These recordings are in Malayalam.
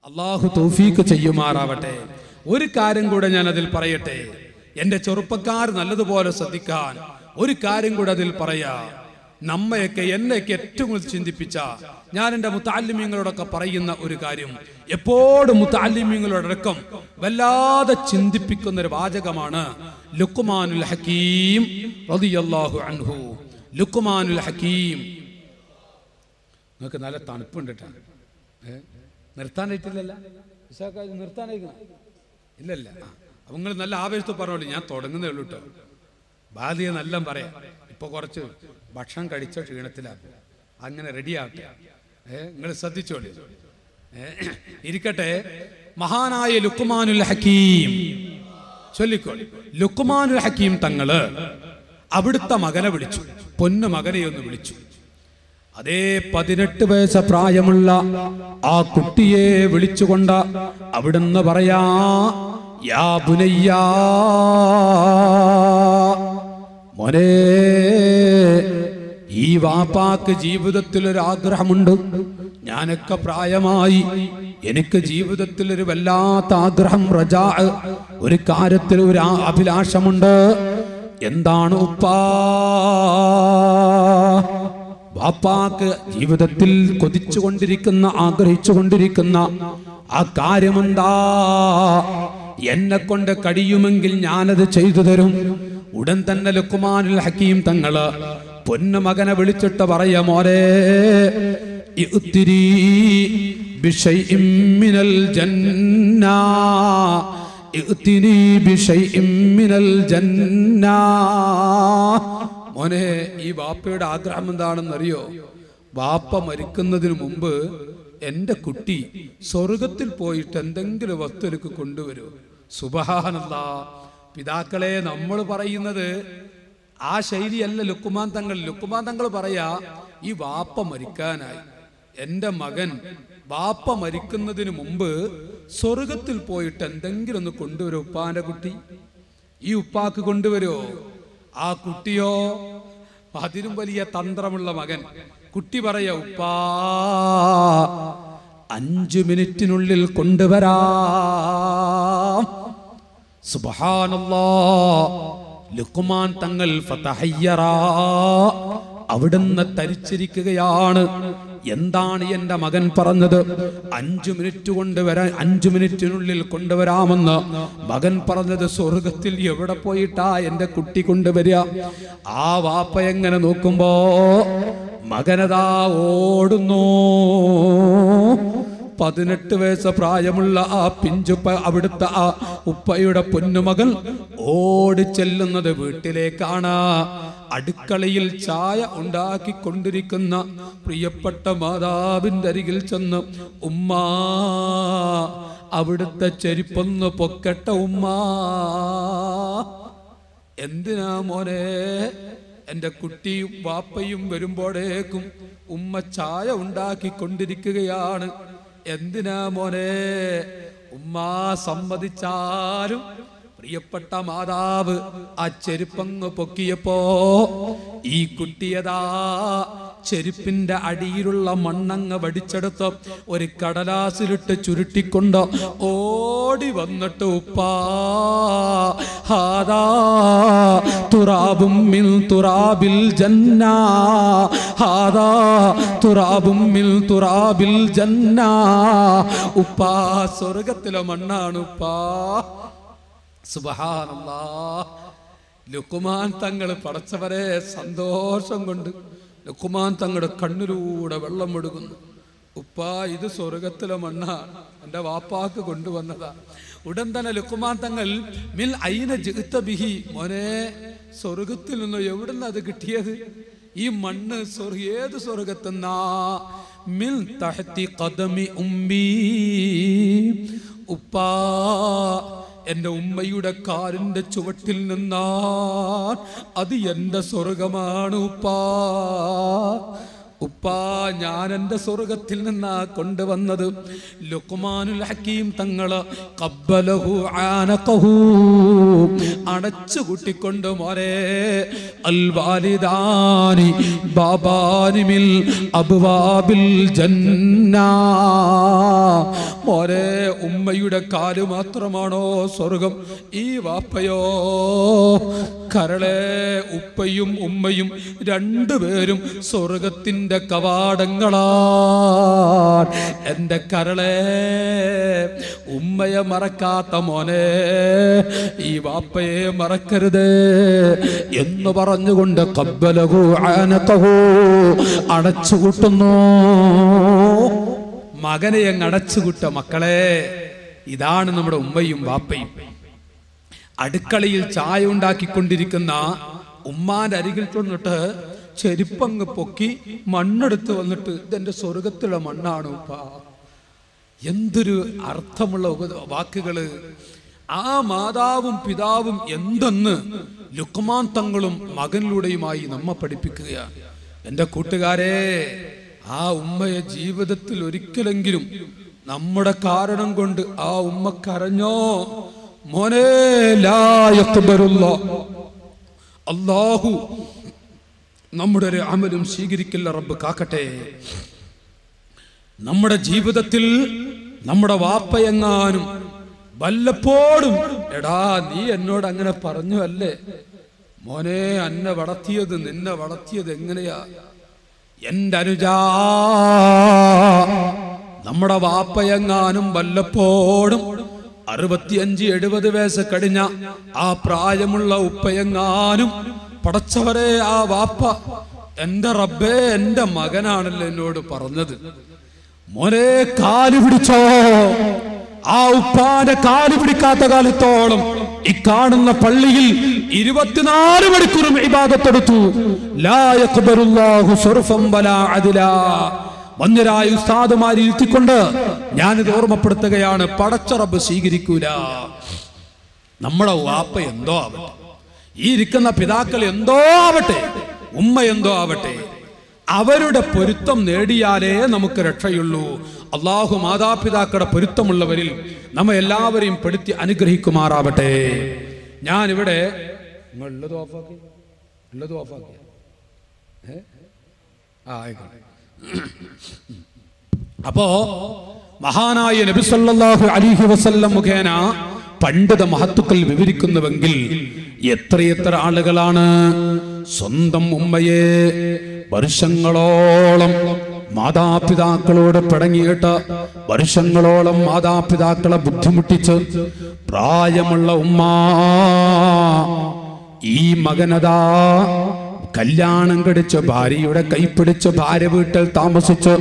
അള്ളാഹു തൗഫീഖ് ചെയ്യുമാറാവട്ടെ. ഒരു കാര്യം കൂടെ ഞാൻ അതിൽ പറയട്ടെ. എൻ്റെ ചെറുപ്പക്കാർ നല്ലതുപോലെ ശ്രദ്ധിക്കാൻ ഒരു കാര്യം കൂടെ അതിൽ പറയാ. നമ്മയൊക്കെ എന്നെയൊക്കെ ഏറ്റവും കൂടുതൽ ചിന്തിപ്പിച്ച, ഞാൻ എൻ്റെ മുത്തഅല്ലിമീങ്ങളോടൊക്കെ പറയുന്ന ഒരു കാര്യം, എപ്പോഴും മുത്തഅല്ലിമീങ്ങളോടക്കം വല്ലാതെ ചിന്തിപ്പിക്കുന്ന ഒരു വാചകമാണ് ലുഖ്മാനുൽ ഹക്കീം റളിയല്ലാഹു അൻഹു. ലുഖ്മാനുൽ ഹക്കീം. നിങ്ങൾക്ക് നല്ല തണുപ്പുണ്ട് കേട്ടോ. നിർത്താനായിട്ടില്ലല്ല? നിർത്താനായിക്കണം ഇല്ലല്ല. അപ്പൊ നിങ്ങൾ നല്ല ആവേശത്തിൽ പറഞ്ഞോളൂ. ഞാൻ തുടങ്ങുന്നേ ഉള്ളൂ കേട്ടോ. ബാധിയ നല്ല പറയാം. ഇപ്പൊ കുറച്ച് ഭക്ഷണം കഴിച്ച ക്ഷീണത്തിലാണ്. അങ്ങനെ റെഡിയാകട്ടെ. നിങ്ങൾ ശ്രദ്ധിച്ചോളൂ. ഇരിക്കട്ടെ. മഹാനായ ലുഖ്മാനുൽ ഹക്കീം ചൊല്ലിക്കോളി. ലുഖ്മാനുൽ ഹക്കീം തങ്ങള് അവിടുത്തെ മകനെ വിളിച്ചു. പൊന്നു മകനെ ഒന്ന് വിളിച്ചു. അതേ 18 വയസ്സ് പ്രായമുള്ള ആ കുട്ടിയെ വിളിച്ചുകൊണ്ട് അവിടുന്ന് പറയാ, യാ ബുനയ്യാ, മോനെ, ഈ വാപ്പാക്ക് ജീവിതത്തിൽ ഒരു ആഗ്രഹമുണ്ട്. ഞാനൊക്കെ പ്രായമായി, എനിക്ക് ജീവിതത്തിൽ ഒരു വല്ലാത്ത ആഗ്രഹം, റജാ, ഒരു കാര്യത്തിൽ ഒരു അഭിലാഷമുണ്ട്. എന്താണ് ഉപ്പാ? വാപ്പാക്ക് ജീവിതത്തിൽ കൊതിച്ചുകൊണ്ടിരിക്കുന്ന, ആഗ്രഹിച്ചുകൊണ്ടിരിക്കുന്ന ആ കാര്യമെന്താ? എന്നെ കൊണ്ട് കഴിയുമെങ്കിൽ ഞാനത് ചെയ്തു തരും. ഉടൻ തന്നെ ലുഖ്മാനുൽ ഹക്കീം തങ്ങള് പൊന്നു മകനെ വിളിച്ചിട്ട് പറയാ, മോനെ, ഇഅ്തിരി ബിശൈഇൻ മിനൽ ജന്ന, ഇഅ്തിനി ബിശൈഇൻ മിനൽ ജന്ന. മോനെ, ഈ വാപ്പയുടെ ആഗ്രഹം എന്താണെന്നറിയോ? വാപ്പ മരിക്കുന്നതിന് മുമ്പ് എൻ്റെ കുട്ടി സ്വർഗത്തിൽ പോയിട്ട് എന്തെങ്കിലും വസ്തു എനിക്ക് കൊണ്ടുവരൂ. സുബ്ഹാനല്ലാഹ്. പിതാക്കളെ, നമ്മൾ പറയുന്നത് ആ ശൈലിയല്ല ലുഖ്മാൻ തങ്ങൾ. ലുഖ്മാൻ തങ്ങൾ പറയാ, ഈ വാപ്പ മരിക്കാനായി, എൻ്റെ മകൻ വാപ്പ മരിക്കുന്നതിന് മുമ്പ് സ്വർഗത്തിൽ പോയിട്ട് എന്തെങ്കിലും ഒന്ന് കൊണ്ടുവരൂ ഉപ്പാന്റെ കുട്ടി. ഈ ഉപ്പാക്ക് കൊണ്ടുവരുമോ? ആ കുട്ടിയോ അതിനും വലിയ തന്ത്രമുള്ള മകൻ. കുട്ടി പറയാ, ഉപ്പാ 5 മിനിറ്റിനുള്ളിൽ കൊണ്ടുവരാം. സുബ്ഹാനല്ലാഹ്. ലുഖ്മാൻ തങ്ങൾ ഫതഹയ്യറാ, അവിടുന്ന് തരിച്ചിരിക്കുകയാണ്. എന്താണ് എന്റെ മകൻ പറഞ്ഞത്? 5 മിനിറ്റ് കൊണ്ടുവരാൻ, 5 മിനിറ്റിനുള്ളിൽ കൊണ്ടുവരാമെന്ന് മകൻ പറഞ്ഞത്. സ്വർഗത്തിൽ എവിടെ പോയിട്ടാ എന്റെ കുട്ടി കൊണ്ടുവരിക? ആ വാപ്പ എങ്ങനെ നോക്കുമ്പോ മകനതാ ഓടുന്നു. 18 വയസ്സ് പ്രായമുള്ള ആ പിഞ്ചുപ്പ, അവിടുത്തെ ആ ഉപ്പയുടെ പൊന്നുമകൻ ഓടി ചെല്ലുന്നത് വീട്ടിലേക്കാണ്. അടുക്കളയിൽ ചായ ഉണ്ടാക്കിക്കൊണ്ടിരിക്കുന്ന പ്രിയപ്പെട്ട മാതാവിൻ്റെ അരികിൽ ചെന്ന്, ഉമ്മാ, അവിടുത്തെ ചെരുപ്പൊന്ന് പൊക്കട്ടെ ഉമ്മാ. എന്തിനാ മോനെ? എൻ്റെ കുട്ടിയും വാപ്പയും വരുമ്പോഴേക്കും ഉമ്മ ചായ ഉണ്ടാക്കിക്കൊണ്ടിരിക്കുകയാണ്. എന്തിനാ മോനെ? ഉമ്മ സമ്മതിച്ചാലും പ്രിയപ്പെട്ട മാതാവ് ആ ചെരുപ്പങ്ങ് പൊക്കിയപ്പോ ഈ കുട്ടിയതാ ചെരുപ്പിന്റെ അടിയിലുള്ള മണ്ണങ്ങ് വടിച്ചെടുത്ത് ഒരു കടലാസിലിട്ട് ചുരുട്ടിക്കൊണ്ട് ഓടി വന്നിട്ട്, ഉപ്പാ, ഹാദാ തുറാബും മിൻ തുറാബിൽ ജന്ന, ഹാദാ തുറാബും മിൻ തുറാബിൽ ജന്ന. ഉപ്പാ, സ്വർഗത്തിലെ മണ്ണാണ് ഉപ്പാ. സുബ്ഹാനല്ലാഹ്. ലുഖ്മാൻ തങ്ങൾ പടച്ചവരെ സന്തോഷം കൊണ്ട് ലുഖ്മാൻ തങ്ങളുടെ കണ്ണിലൂടെ വെള്ളം ഒഴുകുന്നു. ഉപ്പാ, ഇത് സ്വർഗത്തിലെ മണ്ണാണ്, എൻ്റെ വാപ്പാക്ക് കൊണ്ടുവന്നതാ. ഉടൻ തന്നെ ലുഖ്മാൻ തങ്ങൾ, മിൽ ഐന ജിഅ്ത ബിഹി, മോനെ, സ്വർഗത്തിൽ നിന്ന് എവിടുന്ന് അത് കിട്ടിയത്? ഈ മണ്ണ് ഏത് സ്വർഗത്തെന്നാ? മിൻ തഹ്തി ഖദമി ഉമ്മി, ഉപ്പാ, എൻ്റെ ഉമ്മയുടെ കാലിൻ്റെ ചുവട്ടിൽ നിന്നാ, അത് എൻ്റെ സ്വർഗമാണ് ഉപ്പാ. ഉപ്പാ, ഞാൻ എൻ്റെ സ്വർഗത്തിൽ നിന്നാ കൊണ്ടുവന്നത്. ലുഖ്മാനുൽ ഹക്കീം തങ്ങള് ഖബ്ബലഹു ആനഖഹു, അടച്ചു കൂട്ടിക്കൊണ്ട് മോരെ, അൽ വാലിദാനി ബാബാനി മിൽ അബ്വാബിൽ ജന്ന. മോരെ, ഉമ്മയുടെ കാല് മാത്രമാണോ സ്വർഗം? ഈ വാപ്പയോ? കരളെ, ഉപ്പയും ഉമ്മയും രണ്ടുപേരും സ്വർഗത്തിന്റെ കവാടങ്ങളാണ്. എൻ്റെ കരളെ, ഉമ്മയെ മറക്കാത്ത മോനെ, ഈ വാപ്പയെ മറക്കരുത് എന്ന് പറഞ്ഞുകൊണ്ട് ഖബ്ബലഹു ആനഖഹു, അടച്ചുകൂട്ടുന്നു. മകനെ അങ്ങ് അടച്ചുകൂട്ട. മക്കളെ, ഇതാണ് നമ്മുടെ ഉമ്മയും വാപ്പയും. അടുക്കളയിൽ ചായ ഉണ്ടാക്കിക്കൊണ്ടിരിക്കുന്ന ഉമ്മാന്റെ അരികിൽ ചെന്നിട്ട് ചെരുപ്പങ്ങ് പൊക്കി മണ്ണെടുത്ത് വന്നിട്ട്, ഇതെന്റെ സ്വർഗത്തിലുള്ള മണ്ണാണ് ഉപ്പ. എന്തൊരു അർത്ഥമുള്ള വാക്കുകള്! ആ മാതാവും പിതാവും എന്തെന്ന് ലുഖ്മാൻ തങ്ങളും മകനിലൂടെയുമായി നമ്മെ പഠിപ്പിക്കുകയാണ്. എൻ്റെ കൂട്ടുകാരെ, ആ ഉമ്മയെ ജീവിതത്തിൽ ഒരിക്കലെങ്കിലും നമ്മുടെ കാരണം കൊണ്ട് ആ ഉമ്മ കരഞ്ഞോ? മോനെ, ലാ യഖ്ബലുല്ലാഹ്, അല്ലാഹു നമ്മുടെ ഒരു അമലും സ്വീകരിക്കില്ല. റബ്ബ് കാക്കട്ടെ. നമ്മുടെ ജീവിതത്തിൽ നമ്മുടെ വാപ്പയെങ്ങാനും വല്ലപ്പോഴും, എടാ നീ എന്നോട് അങ്ങനെ പറഞ്ഞു അല്ലേ മോനെ, നിന്നെ വളർത്തിയത് എങ്ങനെയാ എൻ്റെ അനുജാ, നമ്മുടെ വാപ്പയെങ്ങാനും വല്ലപ്പോഴും 65-70 വയസ്സ് കഴിഞ്ഞ ആ പ്രായമുള്ള ഉപ്പയെങ്ങാനും, പടച്ചവരെ, ആ വാപ്പ, എൻ്റെ റബ്ബേ, എൻ്റെ മകനാണല്ലോ എന്നോട് പറഞ്ഞത്, മോനെ കാല് പിടിച്ചോ. ആ ഉപ്പാന്റെ കാല് പിടിക്കാത്ത കാലത്തോളം ഈ കാണുന്ന പള്ളിയിൽ 24 മണിക്കൂറും ഇബാദത്തെടുത്തു. ലാ യഖ്ബലുല്ലാഹു സർഫൻ വലാ അദ്ലാ. വന്യരായ ഉസ്താദുമാരെ ഇരുത്തിക്കൊണ്ട് ഞാനിത് ഓർമ്മപ്പെടുത്തുകയാണ്, പടച്ച റബ്ബ് സ്വീകരിക്കൂല. നമ്മുടെ വാപ്പ എന്തോ ആവട്ടെ, ഈ ഇരിക്കുന്ന പിതാക്കൾ എന്തോ ആവട്ടെ, ഉമ്മ എന്തോ ആവട്ടെ, അവരുടെ പൊരുത്തം നേടിയാലേ നമുക്ക് രക്ഷയുള്ളൂ. അള്ളാഹു മാതാപിതാക്കളുടെ പൊരുത്തമുള്ളവരിൽ നമ്മെ എല്ലാവരെയും പെടുത്തി അനുഗ്രഹിക്കുമാറാവട്ടെ. ഞാനിവിടെ അപ്പോ മഹാനായ നബി സല്ലല്ലാഹു അലൈഹി വസല്ലം മുഖേന പണ്ഡിത മഹത്തുക്കൾ വിവരിക്കുന്നുവെങ്കിൽ എത്രയെത്ര ആളുകളാണ് സ്വന്തം ഉമ്മയെ വർഷങ്ങളോളം മാതാപിതാക്കളോട് പിണങ്ങിയിട്ട്, വർഷങ്ങളോളം മാതാപിതാക്കളെ ബുദ്ധിമുട്ടിച്ച് പ്രായമുള്ള ഉമ്മ ഈ മകനതാ കല്യാണം കഴിച്ച് ഭാര്യയുടെ കൈപ്പിടിച്ച് ഭാര്യ വീട്ടിൽ താമസിച്ച്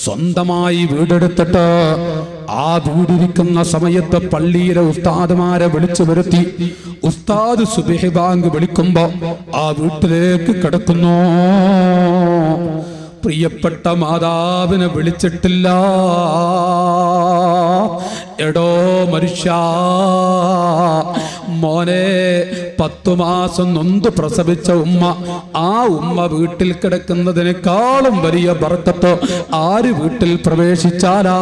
സ്വന്തമായി വീടെടുത്തിട്ട് ആ വീടിരിക്കുന്ന സമയത്ത് പള്ളിയിലെ ഉസ്താദുമാരെ വിളിച്ചു വരുത്തി ഉസ്താദ് സുബ്ഹി ബാങ്ക് വിളിക്കുമ്പോ ആ വീട്ടിലേക്ക് കിടക്കുന്നു. പ്രിയപ്പെട്ട മാതാവിനെ വിളിച്ചിട്ടില്ല. എടോ മനുഷ്യ, മോനെ, 10 മാസം നൊന്ത് പ്രസവിച്ച ഉമ്മ, ആ ഉമ്മ വീട്ടിൽ കിടക്കുന്നതിനേക്കാളും വലിയ ബർക്കത്ത് ആര് വീട്ടിൽ പ്രവേശിച്ചാലാ?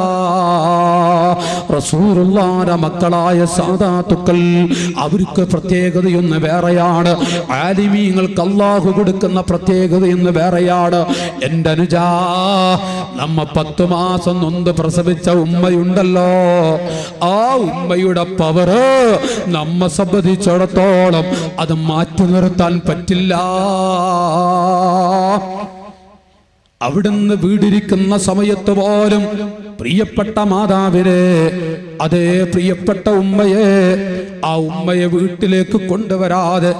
റസൂലുള്ളാഹിന്റെ മക്കളായ സാദാത്തുക്കൾ, അവർക്ക് പ്രത്യേകതയൊന്ന് വേറെയാണ്. ആലിമീങ്ങൾക്ക് അല്ലാഹു കൊടുക്കുന്ന പ്രത്യേകതയൊന്ന് വേറെയാണ്. എൻ്റെ അനുജാ, നമ്മ 10 മാസം നൊന്ത് പ്രസവിച്ച ഉമ്മയുണ്ടല്ലോ, ആ ഉമ്മയുടെ പവറ് നമ്മെ സംബന്ധിച്ചിടത്തോളം അത് മാറ്റി നിർത്താൻ പറ്റില്ല. അവിടുന്ന് വീടിരിക്കുന്ന സമയത്ത് പോലും പ്രിയപ്പെട്ട മാതാവിനെ, അതേ പ്രിയപ്പെട്ട ഉമ്മയെ, ആ ഉമ്മയെ വീട്ടിലേക്ക് കൊണ്ടുവരാതെ,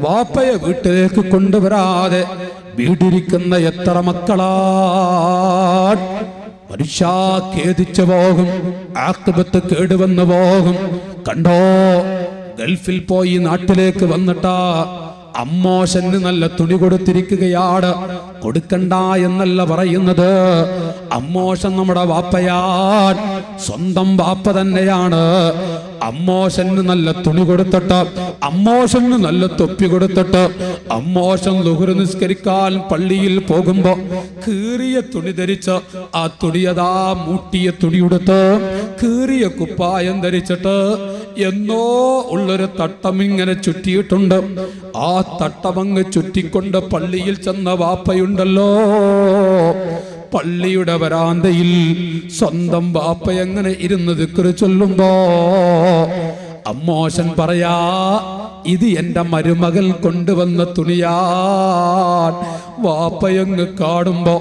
വാപ്പയെ വീട്ടിലേക്ക് കൊണ്ടുവരാതെ വീടിരിക്കുന്ന എത്ര മക്കളാണ്? മനുഷ്യ ഖേദിച്ചു പോകും, ആഖിബത്ത് കേടുവന്നു പോകും. കണ്ടോ, ഗൾഫിൽ പോയി നാട്ടിലേക്ക് വന്നിട്ടാ അമ്മോശന് നല്ല തുണി കൊടുത്തിരിക്കുകയാണ്. കൊടുക്കണ്ട എന്നല്ല പറയുന്നത്, അമ്മോശൻ നമ്മുടെ വാപ്പയാൻ, സ്വന്തം വാപ്പ തന്നെയാണ്. അമ്മോശന് നല്ല തുണി കൊടുത്തിട്ട്, അമ്മോശന് നല്ല തൊപ്പി കൊടുത്തിട്ട്, അമ്മോശൻ ളുഹർ നിസ്കരിക്കാൻ പള്ളിയിൽ പോകുമ്പോ കീറിയ തുണി ധരിച്ച്, ആ തുണിയതാ മൂട്ടിയ തുണിയെടുത്ത് കീറിയ കുപ്പായം ധരിച്ചിട്ട് എന്നോ ഉള്ളൊരു തട്ടം ഇങ്ങനെ ചുറ്റിയിട്ടുണ്ട്. ആ തട്ടമങ്ങ് ചുറ്റിക്കൊണ്ട് പള്ളിയിൽ ചെന്ന വാപ്പയുണ്ടല്ലോ, പള്ളിയുടെ വരാന്തയിൽ സ്വന്തം വാപ്പ എങ്ങനെ ഇരുന്ന് ദിക്ർ ചൊല്ലുമ്പോ അമ്മോശൻ പറയാ, ഇത് എന്റെ മരുമകൾ കൊണ്ടുവന്ന തുണിയാൻ. വാപ്പയങ്ങ് കാണുമ്പോ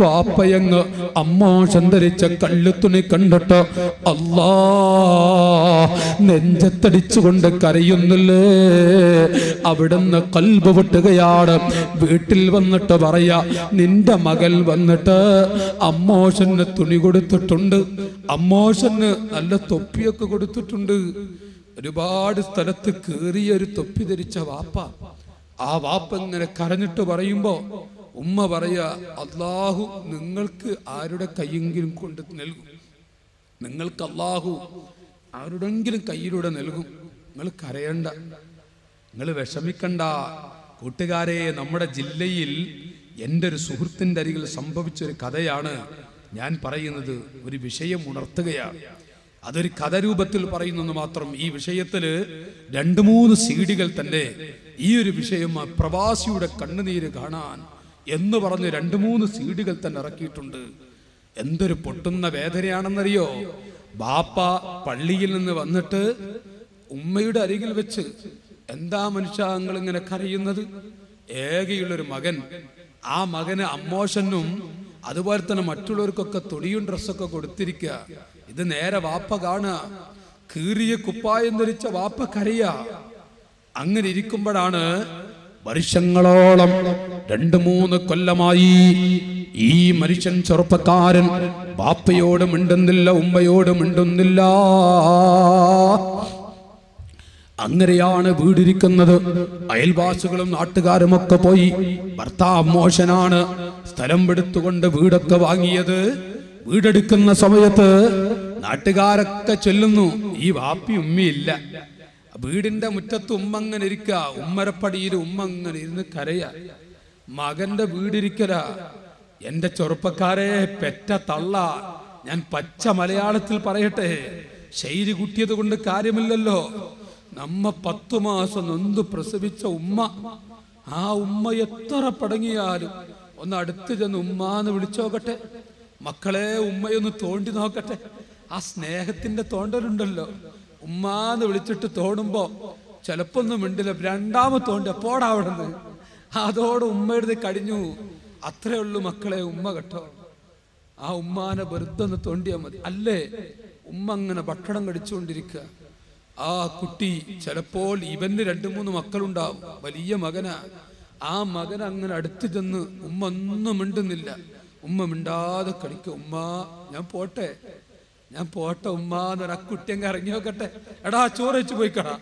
വാപ്പയങ്ങ് അമ്മോശൻ ധരിച്ച കള്ളുതുണി കണ്ടിട്ട് അല്ലാ നെഞ്ചത്തടിച്ചുകൊണ്ട് കരയുന്നില്ലേ. അവിടുന്ന് കൽബ് പൊട്ടുകയാണ്. വീട്ടിൽ വന്നിട്ട് പറയാ, നിന്റെ മകൾ വന്നിട്ട് അമ്മോശന് തുണി കൊടുത്തിട്ടുണ്ട്, അമ്മോശന് നല്ല തൊപ്പിയൊക്കെ കൊടുത്തിട്ടുണ്ട്. ഒരുപാട് സ്ഥലത്ത് കീറിയൊരു തൊപ്പി ധരിച്ച വാപ്പ. ആ വാപ്പ ഇങ്ങനെ കരഞ്ഞിട്ട് പറയുമ്പോ ഉമ്മ പറയാ, അല്ലാഹു നിങ്ങൾക്ക് ആരുടെ കൈയെങ്കിലും കൊണ്ട് നൽകും, നിങ്ങൾക്ക് അല്ലാഹു ആരുടെങ്കിലും കയ്യിലൂടെ നൽകും. നിങ്ങൾ കരയണ്ട, നിങ്ങൾ വിഷമിക്കണ്ട. കൂട്ടുകാരെ, നമ്മുടെ ജില്ലയിൽ എൻ്റെ ഒരു സുഹൃത്തിൻ്റെ അരികിൽ സംഭവിച്ചൊരു കഥയാണ് ഞാൻ പറയുന്നത്. ഒരു വിഷയം ഉണർത്തുകയാണ്. അതൊരു കഥരൂപത്തിൽ പറയുന്നെന്ന് മാത്രം. ഈ വിഷയത്തില് 2-3 സീഡികൾ തന്നെ ഈ ഒരു വിഷയം, പ്രവാസിയുടെ കണ്ണുനീര് കാണാൻ എന്ന് പറഞ്ഞ് 2-3 സീഡികൾ തന്നെ ഇറക്കിയിട്ടുണ്ട്. എന്തൊരു പൊട്ടുന്ന വേദനയാണെന്നറിയോ. ബാപ്പ പള്ളിയിൽ നിന്ന് വന്നിട്ട് ഉമ്മയുടെ അരികിൽ വെച്ച്, എന്താ മനുഷ്യങ്ങൾ ഇങ്ങനെ കരയുന്നത്? ഏകയുള്ളൊരു മകൻ, ആ മകന് അമ്മോശനും അതുപോലെ തന്നെ മറ്റുള്ളവർക്കൊക്കെ തുണിയും ഡ്രസ്സൊക്കെ കൊടുത്തിരിക്കുക. ഇത് നേരെ വാപ്പ കാണുക, കീറിയ കുപ്പായം ധരിച്ച വാപ്പ കരയാ. അങ്ങനെ ഇരിക്കുമ്പോഴാണ് വർഷങ്ങളോളം 2-3 കൊല്ലമായി ഈ മനുഷ്യൻ ചെറുപ്പക്കാരൻ വാപ്പയോട് മിണ്ടുന്നില്ല, ഉമ്മയോട് മിണ്ടുന്നില്ല. അങ്ങനെയാണ് വീടിരിക്കുന്നത്. അയൽവാസികളും നാട്ടുകാരും ഒക്കെ പോയി. ഭർത്താവ് മോശനാണ്, സ്ഥലം എടുത്തുകൊണ്ട് വീടൊക്കെ വാങ്ങിയത്. വീടെടുക്കുന്ന സമയത്ത് നാട്ടുകാരൊക്കെ ചൊല്ലുന്നു, ഈ വാപ്പി ഉമ്മയില്ല. വീടിന്റെ മുറ്റത്ത് ഉമ്മ അങ്ങനെ ഇരിക്ക, ഉമ്മരപ്പടിയിൽ ഉമ്മ അങ്ങനെ ഇരുന്ന് കരയാ. മകന്റെ വീടിരിക്കല. എന്റെ ചെറുപ്പക്കാരെ, പെറ്റ തള്ള, ഞാൻ പച്ച മലയാളത്തിൽ പറയട്ടെ, ശൈലി കുട്ടിയത് കൊണ്ട് കാര്യമില്ലല്ലോ. നമ്മ 10 മാസം നൊന്ത് പ്രസവിച്ച ഉമ്മ, ആ ഉമ്മ എത്ര പടങ്ങിയാലും ഒന്ന് അടുത്ത് ചെന്ന് ഉമ്മാന്ന് വിളിച്ചോക്കട്ടെ. മക്കളെ, ഉമ്മയൊന്ന് തോണ്ടി നോക്കട്ടെ. ആ സ്നേഹത്തിന്റെ തോണ്ടലുണ്ടല്ലോ. ഉമ്മാന്ന് വിളിച്ചിട്ട് തോടുമ്പോ ചിലപ്പോ ഒന്നും മിണ്ടില്ല. 2ാമത് തോണ്ടി എപ്പോടാ അവിടുന്ന്, അതോടെ ഉമ്മയുടെ കഴിഞ്ഞു. അത്രേ ഉള്ളൂ മക്കളെ, ഉമ്മ കേട്ടോ. ആ ഉമ്മാനെ വെറുതെ ഒന്ന് തോണ്ടിയാൽ മതി. അല്ലേ, ഉമ്മ അങ്ങനെ ഭക്ഷണം കടിച്ചുകൊണ്ടിരിക്കുക. ആ കുട്ടി ചിലപ്പോൾ ഇവന് 2-3 മക്കളുണ്ടാവും, വലിയ മകനാ. ആ മകൻ അങ്ങനെ അടുത്ത് ചെന്ന് ഉമ്മ ഒന്നും മിണ്ടുന്നില്ല. ഉമ്മ മിണ്ടാതെ കളിക്കുക. ഉമ്മ, ഞാൻ പോട്ടെ ഉമ്മ എന്ന് ആ കുട്ടി അങ്ങ് ഇറങ്ങി നോക്കട്ടെ. എടാ, ചോറ് വെച്ച് പോയിക്കടാ.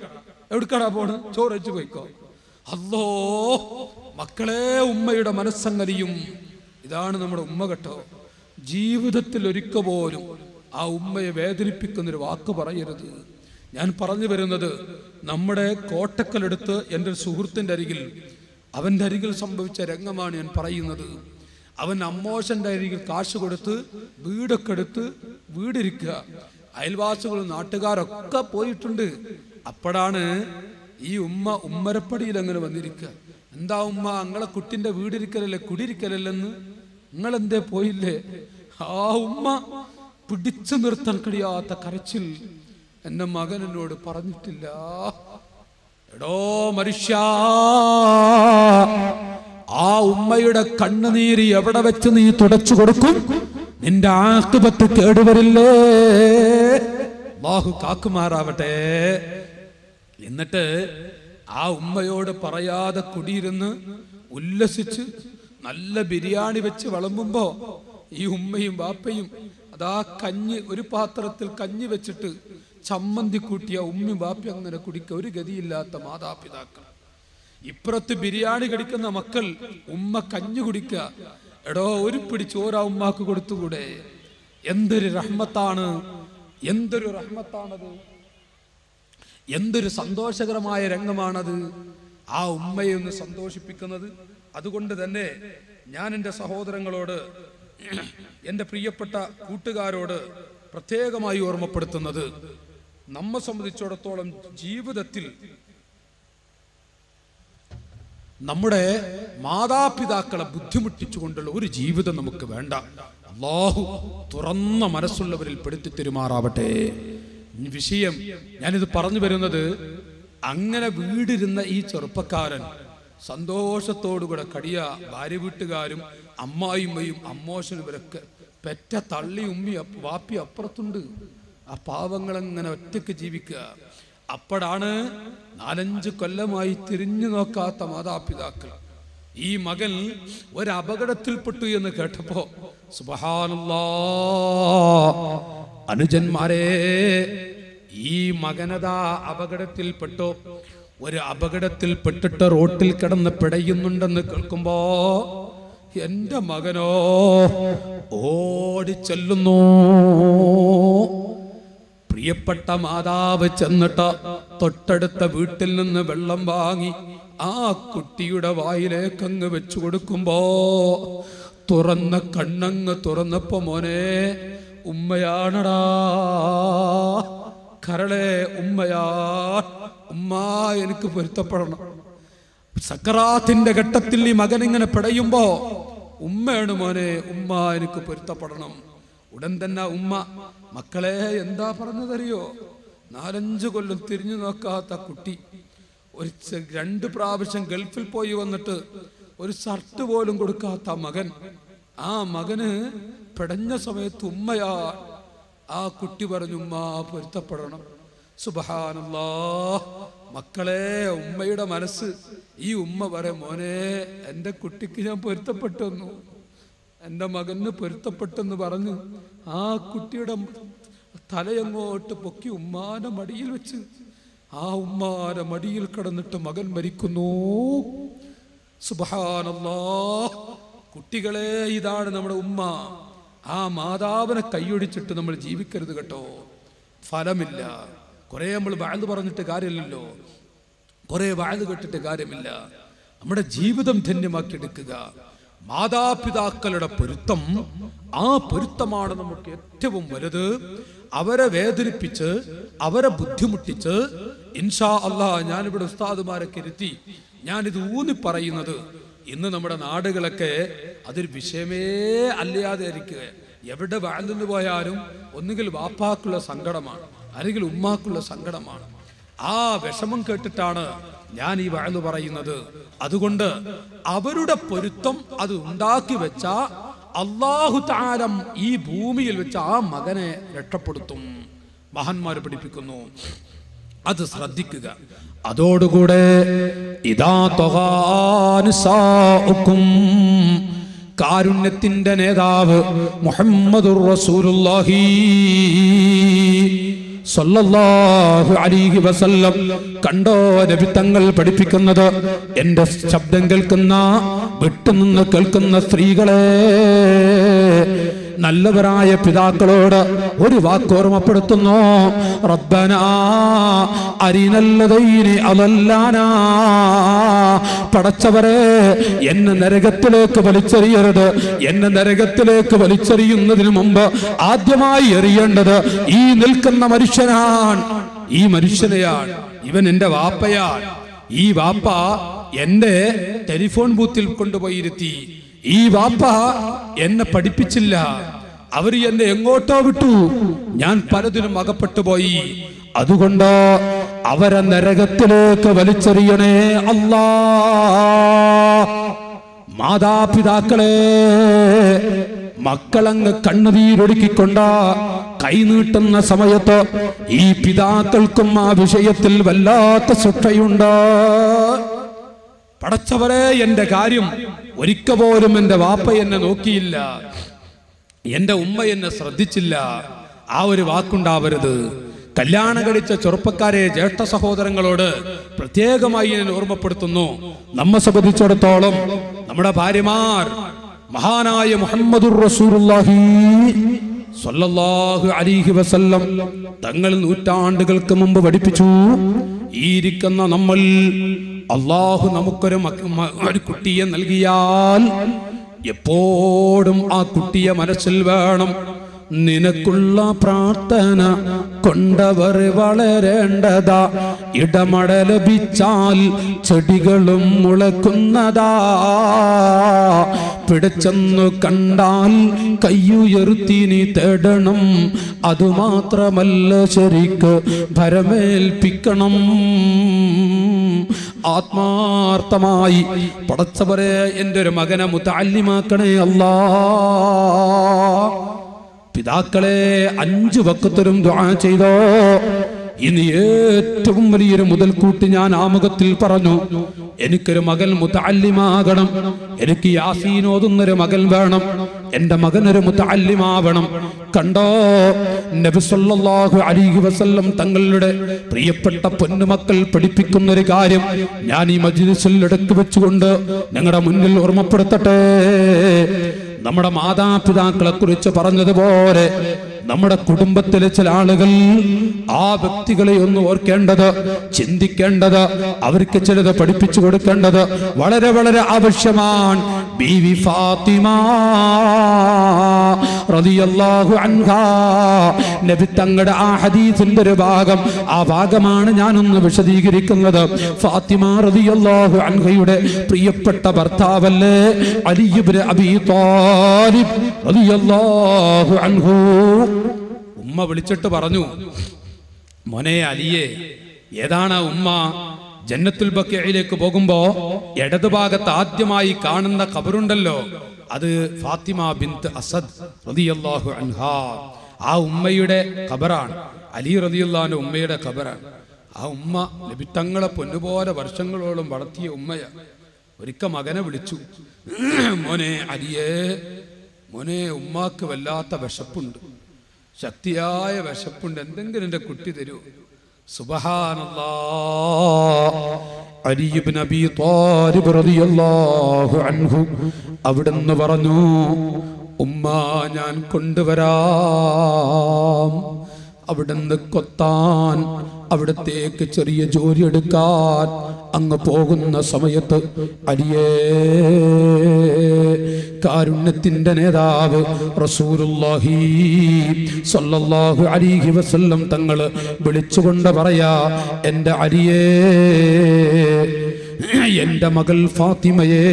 എവിടുക്കടാ പോണ്? ചോറ് വെച്ച് പോയിക്കോ. അല്ലോ മക്കളെ, ഉമ്മയുടെ മനസ്സങ്ങലിയും. ഇതാണ് നമ്മുടെ ഉമ്മ കേട്ടോ. ജീവിതത്തിൽ ഒരിക്കൽ പോലും ആ ഉമ്മയെ വേദനിപ്പിക്കുന്നൊരു വാക്ക് പറയരുത്. ഞാൻ പറഞ്ഞു വരുന്നത്, നമ്മുടെ കോട്ടക്കലെടുത്ത് എൻ്റെ ഒരു സുഹൃത്തിൻ്റെ അരികിൽ, അവൻ്റെ അരികിൽ സംഭവിച്ച രംഗമാണ് ഞാൻ പറയുന്നത്. അവൻ അമ്മോശന്റെ അരികിൽ കാശ് കൊടുത്ത് വീടൊക്കെ എടുത്ത് വീടിരിക്കുക. അയൽവാസികളും നാട്ടുകാരൊക്കെ പോയിട്ടുണ്ട്. അപ്പോഴാണ് ഈ ഉമ്മ ഉമ്മരപ്പടിയിൽ അങ്ങനെ വന്നിരിക്കുക. എന്താ ഉമ്മ, നിങ്ങളെ കുട്ടിന്റെ വീടിരിക്കലല്ലേ, കുടിയിരിക്കലല്ലെന്ന്, നിങ്ങളെന്തേ പോയില്ലേ? ആ ഉമ്മ പിടിച്ചു നിർത്താൻ കഴിയാത്ത കരച്ചിൽ. എന്റെ മകൻ എന്നോട് പറഞ്ഞിട്ടില്ല. എടോ മനുഷ്യ, ആ ഉമ്മയുടെ കണ്ണുനീര് എവിടെ വെച്ച് നീ തുടച്ചു കൊടുക്കും? നിന്റെ ആഖിബത്ത് കേടുവരില്ലേ? അല്ലാഹു കാക്കുമാറാവട്ടെ. എന്നിട്ട് ആ ഉമ്മയോട് പറയാതെ കുടിയിരുന്ന് ഉല്ലസിച്ച് നല്ല ബിരിയാണി വെച്ച് വിളമ്പുമ്പോ ഈ ഉമ്മയും ബാപ്പയും അതാ കഞ്ഞി, ഒരു പാത്രത്തിൽ കഞ്ഞി വെച്ചിട്ട് ചമ്മന്തി കൂട്ടിയ ഉമ്മയും ബാപ്പയും അങ്ങനെ കുടിക്കുക. ഒരു ഗതിയില്ലാത്ത മാതാപിതാക്കൾ. ഇപ്പുറത്ത് ബിരിയാണി കടിക്കുന്ന മക്കൾ, ഉമ്മ കഞ്ഞി കുടിക്കുക. എടോ, ഒരു പിടി ചോറ് ഉമ്മാക്ക് കൊടുത്തുകൂടെ? എന്തൊരു റഹ്മത്താണ്, എന്തൊരു റഹ്മത്താണത്. എന്തൊരു സന്തോഷകരമായ രംഗമാണത്, ആ ഉമ്മയെ ഒന്ന് സന്തോഷിപ്പിക്കുന്നത്. അതുകൊണ്ട് തന്നെ ഞാൻ എൻ്റെ സഹോദരങ്ങളോട്, എൻ്റെ പ്രിയപ്പെട്ട കൂട്ടുകാരോട് പ്രത്യേകമായി ഓർമ്മപ്പെടുത്തുന്നത്, നമ്മെ സംബന്ധിച്ചിടത്തോളം ജീവിതത്തിൽ നമ്മുടെ മാതാപിതാക്കളെ ബുദ്ധിമുട്ടിച്ചുകൊണ്ടുള്ള ഒരു ജീവിതം നമുക്ക് വേണ്ട. അല്ലാഹു തുറന്ന മനസ്സുള്ളവരിൽ പെടുത്തി തെരുമാറാവട്ടെ. വിഷയം ഞാനിത് പറഞ്ഞു വരുന്നത്, അങ്ങനെ വീടിരുന്ന ഈ ചെറുപ്പക്കാരൻ സന്തോഷത്തോടുകൂടെ കഴിയ ഭാര്യ വീട്ടുകാരും അമ്മായിമ്മയും അമ്മോശനും ഇവരൊക്കെ പെറ്റ തള്ളി ഉമ്മി വാപ്പി അപ്പുറത്തുണ്ട്. ആ പാവങ്ങളെങ്ങനെ ഒറ്റയ്ക്ക് ജീവിക്കുക. അപ്പോഴാണ് 4-5 കൊല്ലമായി തിരിഞ്ഞു നോക്കാത്ത മാതാപിതാക്കൾ ഈ മകൻ ഒരു അപകടത്തിൽപ്പെട്ടു എന്ന് കേട്ടപ്പോ, സുബ്ഹാനല്ലാഹ്, അനുജന്മാരെ, ഈ മകനതാ അപകടത്തിൽപ്പെട്ടോ, ഒരു അപകടത്തിൽപ്പെട്ടിട്ട് റോട്ടിൽ കിടന്ന് പിടയുന്നുണ്ടെന്ന് കേൾക്കുമ്പോ എന്റെ മകനോ ഓടിച്ചെല്ലുന്നു. പ്രിയപ്പെട്ട മാതാവ് ചെന്നിട്ട് തൊട്ടടുത്ത വീട്ടിൽ നിന്ന് വെള്ളം വാങ്ങി ആ കുട്ടിയുടെ വായിലേക്കങ്ങ് വെച്ചു കൊടുക്കുമ്പോ തുറന്ന കണ്ണങ്ങ് തുറന്നപ്പോ, മോനെ ഉമ്മയാണടാ, കരളെ ഉമ്മയാ, ഉമ്മ എനിക്ക് പൊരുത്തപ്പെടണം. സക്കറാത്തിന്റെ ഘട്ടത്തിൽ ഈ മകൻ ഇങ്ങനെ പിടയുമ്പോ, ഉമ്മയാണ് മോനെ, ഉമ്മ എനിക്ക് പൊരുത്തപ്പെടണം. ഉടൻ തന്നെ ഉമ്മ മക്കളെ എന്താ പറഞ്ഞതറിയോ? 4-5 കൊല്ലം തിരിഞ്ഞു നോക്കാത്ത കുട്ടി, 2 പ്രാവശ്യം ഗൾഫിൽ പോയി വന്നിട്ട് ഒരു ഷർട്ട് പോലും കൊടുക്കാത്ത മകൻ, ആ മകന് പിടഞ്ഞ സമയത്ത് ഉമ്മയാ. ആ കുട്ടി പറഞ്ഞു, ഉമ്മ പൊരുത്തപ്പെടണം. സുബ്ഹാനല്ലാഹ്, മക്കളെ, ഉമ്മയുടെ മനസ്സ്. ഈ ഉമ്മ പറയും, മോനെ എൻ്റെ കുട്ടിക്ക് ഞാൻ പൊരുത്തപ്പെട്ടെന്നു, എൻ്റെ മകന് പൊരുത്തപ്പെട്ടെന്ന് പറഞ്ഞു ആ കുട്ടിയുടെ തലയങ്ങോട്ട് പൊക്കി ഉമ്മാന്റെ മടിയിൽ വെച്ച് ആ ഉമ്മാന്റെ മടിയിൽ കിടന്നിട്ട് മകൻ മരിക്കുന്നു. സുബ്ഹാനല്ലാഹ്, കുട്ടികളെ, ഇതാണ് നമ്മുടെ ഉമ്മ. ആ മാതാവിനെ കൈയൊടിച്ചിട്ട് നമ്മൾ ജീവിക്കരുത് കേട്ടോ. ഫലമില്ല. കുറെ നമ്മൾ വാഴ്ന്നു പറഞ്ഞിട്ട് കാര്യമില്ലല്ലോ, കുറെ വാഴ്ന്നു കേട്ടിട്ട് കാര്യമില്ല. നമ്മുടെ ജീവിതം ധന്യമാക്കിയെടുക്കുക. മാതാപിതാക്കളുടെ പൊരുത്തം, ആ പൊരുത്തമാണ് നമുക്ക് ഏറ്റവും വലുത്. അവരെ വേദനിപ്പിച്ച് അവരെ ബുദ്ധിമുട്ടിച്ച്, ഇൻഷാ അല്ലാഹ്, ഞാനിവിടെ ഉസ്താദുമാരൊക്കെ ഇരുത്തി ഞാനിത് ഊന്നി പറയുന്നത്, ഇന്ന് നമ്മുടെ നാടുകളൊക്കെ അതൊരു വിഷയമേ അല്ലാതെ ഇരിക്കുക. എവിടെ വാഴ്ന്നു പോയാലും ഒന്നുകിൽ വാപ്പാക്കുള്ള സങ്കടമാണ്, അല്ലെങ്കിൽ ഉമ്മാക്കുള്ള സങ്കടമാണ്. ആ വിഷമം കേട്ടിട്ടാണ് ഞാൻ ഈ വാഴ്ന്നു പറയുന്നത്. അതുകൊണ്ട് അവരുടെ പൊരുത്തം അത് ഉണ്ടാക്കി വെച്ച അല്ലാഹു തആല ഈ ഭൂമിയിൽ വെച്ച് ആ മകനെ രക്ഷപ്പെടുത്തും. മഹാന്മാർ പഠിപ്പിക്കുന്നു, അത് ശ്രദ്ധിക്കുക. അതോടുകൂടെ ഇദാ തഗാനിസാഉക്കും, കാരുണ്യത്തിന്റെ നേതാവ് മുഹമ്മദുർ റസൂലുള്ളാഹി സല്ലല്ലാഹു അലൈഹി വസല്ലം കണ്ടോ, നബി തങ്ങൾ പഠിപ്പിക്കുന്നത്, എന്റെ ശബ്ദം കേൾക്കുന്ന, വിട്ടുനിന്ന് കേൾക്കുന്ന സ്ത്രീകളെ, നല്ലവരായ പിതാക്കളോട് ഒരു വാക്ക് ഓർമ്മപ്പെടുത്തുന്നു. റബ്ബനാ അരിനല്ലദൈനി അളല്ലാനാ, പടച്ചവരെ, എന്നെ നരകത്തിലേക്ക് വലിച്ചെറിയരുത്. എന്നെ നരകത്തിലേക്ക് വലിച്ചെറിയുന്നതിന് മുമ്പ് ആദ്യമായി എറിയേണ്ടത് ഈ നിൽക്കുന്ന മനുഷ്യനാണ്, ഈ മനുഷ്യനെയാണ്. ഇവൻ എന്റെ വാപ്പയാണ്. ഈ വാപ്പ എന്റെ ടെലിഫോൺ ബൂത്തിൽ കൊണ്ടുപോയിരുത്തി. ഈ വാപ്പ എന്നെ പഠിപ്പിച്ചില്ല. അവർ എന്നെ എങ്ങോട്ടോ വിട്ടു. ഞാൻ പലതിനും അകപ്പെട്ടു പോയി. അതുകൊണ്ട് അവരെ നരകത്തിലേക്ക് വലിച്ചെറിയണേ അല്ലാ. മാതാപിതാക്കളെ, മക്കളങ്ങ് കണ്ണുനീരൊടുക്കിക്കൊണ്ട കൈനീട്ടുന്ന സമയത്ത് ഈ പിതാക്കൾക്കും ആ വിഷയത്തിൽ വല്ലാത്ത ശിക്ഷയുണ്ട്. പടച്ചവരെ, എന്റെ കാര്യം ഒരിക്കൽ പോലും എന്റെ വാപ്പ എന്നെ നോക്കിയില്ല, എന്റെ ഉമ്മ എന്നെ ശ്രദ്ധിച്ചില്ല. ആ ഒരു വാക്കുണ്ടാവരുത്. കല്യാണം കഴിച്ച ചെറുപ്പക്കാരെ, ജ്യേഷ്ഠ സഹോദരങ്ങളോട് പ്രത്യേകമായി ഞാൻ ഓർമ്മപ്പെടുത്തുന്നു. നമ്മെ സംബന്ധിച്ചിടത്തോളം നമ്മുടെ ഭാര്യമാർ മഹാനായ മുഹമ്മദുർ റസൂലുള്ളാഹി സ്വല്ലല്ലാഹു അലൈഹി വസല്ലം തങ്ങൾ നൂറ്റാണ്ടുകൾക്ക് മുമ്പ് പഠിപ്പിച്ചു, ഈ ഇരിക്കുന്ന നമ്മൾ അള്ളാഹു നമുക്കൊരു കുട്ടിയെ നൽകിയാൽ എപ്പോഴും ആ കുട്ടിയെ മനസ്സിൽ വേണം. നിനക്കുള്ള പ്രാർത്ഥന കൊണ്ടവർ വളരേണ്ടതാ, ഇടമഴ ലഭിച്ചാൽ ചെടികളും മുളക്കുന്നതാ, പിടിച്ചെന്നു കണ്ടാൽ കയ്യുയർത്തി നീ തേടണം, അതുമാത്രമല്ല ശരിക്ക് ഭരമേൽപ്പിക്കണം. ആത്മാർത്ഥമായി പടച്ചവരെ എൻ്റെ ഒരു മകനെ മുതഅല്ലിമാക്കണേ അല്ലാ. പിതാക്കളെ 5 വഖത്തിലും ദുആ ചെയ്തോ. ഇനി ഏറ്റവും വലിയൊരു മുതൽക്കൂട്ട് ഞാൻ ആമുഖത്തിൽ പറഞ്ഞു, എനിക്കൊരു മകൻ മുതഅല്ലിമാകണം, എനിക്ക് യാസീൻ ഓതുന്നൊരു മകൻ വേണം, എൻ്റെ മകനൊരു മുതഅല്ലിമാവണം. കണ്ടോ, നബി സല്ലല്ലാഹു അലൈഹി വസല്ലം തങ്ങളുടെ പ്രിയപ്പെട്ട പൊന്നുമക്കൾ പഠിപ്പിക്കുന്ന ഒരു കാര്യം ഞാൻ ഈ മജ്ലിസിൽ ഇടയ്ക്ക് വെച്ചുകൊണ്ട് നിങ്ങളുടെ മുന്നിൽ ഓർമ്മപ്പെടുത്തട്ടെ. നമ്മുടെ മാതാപിതാക്കളെ കുറിച്ച് പറഞ്ഞതുപോലെ നമ്മുടെ കുടുംബത്തിലെ ചില ആളുകൾ, ആ വ്യക്തികളെ ഒന്ന് ഓർക്കേണ്ടത്, ചിന്തിക്കേണ്ടത്, അവർക്ക് ചിലത് പഠിപ്പിച്ചു കൊടുക്കേണ്ടത് വളരെ വളരെ ആവശ്യമാണ്. ബീവി ഫാത്തിമ റളിയല്ലാഹു അൻഹാ, നബി തങ്ങളുടെ ആ ഹദീസിന്റെ ഒരു ഭാഗം, ആ ഭാഗമാണ് ഞാനൊന്ന് വിശദീകരിക്കുന്നത്. ഫാത്തിമ റളിയല്ലാഹു അൻഹയുടെ പ്രിയപ്പെട്ട ഭർത്താവല്ലേ അലി ഇബ്നു അബീ ത്വാലിബ് റളിയല്ലാഹു അൻഹു. ഉമ്മ വിളിച്ചിട്ട് പറഞ്ഞു, മോനെ അലിയെ, ഏതാണ് ഉമ്മ? ജന്നത്തുൽ ബഖീഇലേക്ക് പോകുമ്പോ ഇടതുഭാഗത്ത് ആദ്യമായി കാണുന്ന ഖബറുണ്ടല്ലോ, അത് ഫാത്തിമ ബിൻത്ത് അസദ് റളിയല്ലാഹു അൻഹാ, ആ ഉമ്മയുടെ ഖബറാണ്. അലി റളിയല്ലാഹു ഉമ്മയുടെ ഖബറാണ്. ആ ഉമ്മ നബി തങ്ങളെ പൊന്നുപോലെ വർഷങ്ങളോളം വളർത്തിയ ഉമ്മയാ. ഒരിക്കൽ മകനെ വിളിച്ചു, മോനെ അലിയെ, മോനെ ഉമ്മാക്ക് വല്ലാത്ത വിശപ്പുണ്ട്, ശക്തിയായ വിശപ്പുണ്ട്, എന്തെങ്കിലും എൻ്റെ കുട്ടി തരൂ. സുബ്ഹാനല്ലാഹ്, അലി ഇബ്നു അബീ ത്വാലിബ് റളിയല്ലാഹു അൻഹു അവിടുന്ന് പറഞ്ഞു, ഉമ്മ ഞാൻ കൊണ്ടുവരാം. അവിടുന്ന് കൊത്താൻ, അവിടത്തേക്ക് ചെറിയ ജോലി എടുക്കാൻ അങ്ങ് പോകുന്ന സമയത്ത് അലിയേ, കാരുണ്യത്തിന്റെ നേതാവ് റസൂലുള്ളാഹി സ്വല്ലല്ലാഹു അലൈഹി വസല്ലം തങ്ങള് വിളിച്ചുകൊണ്ട് പറയാ, എൻ്റെ അലിയേ, എൻ്റെ മകൾ ഫാത്തിമയെ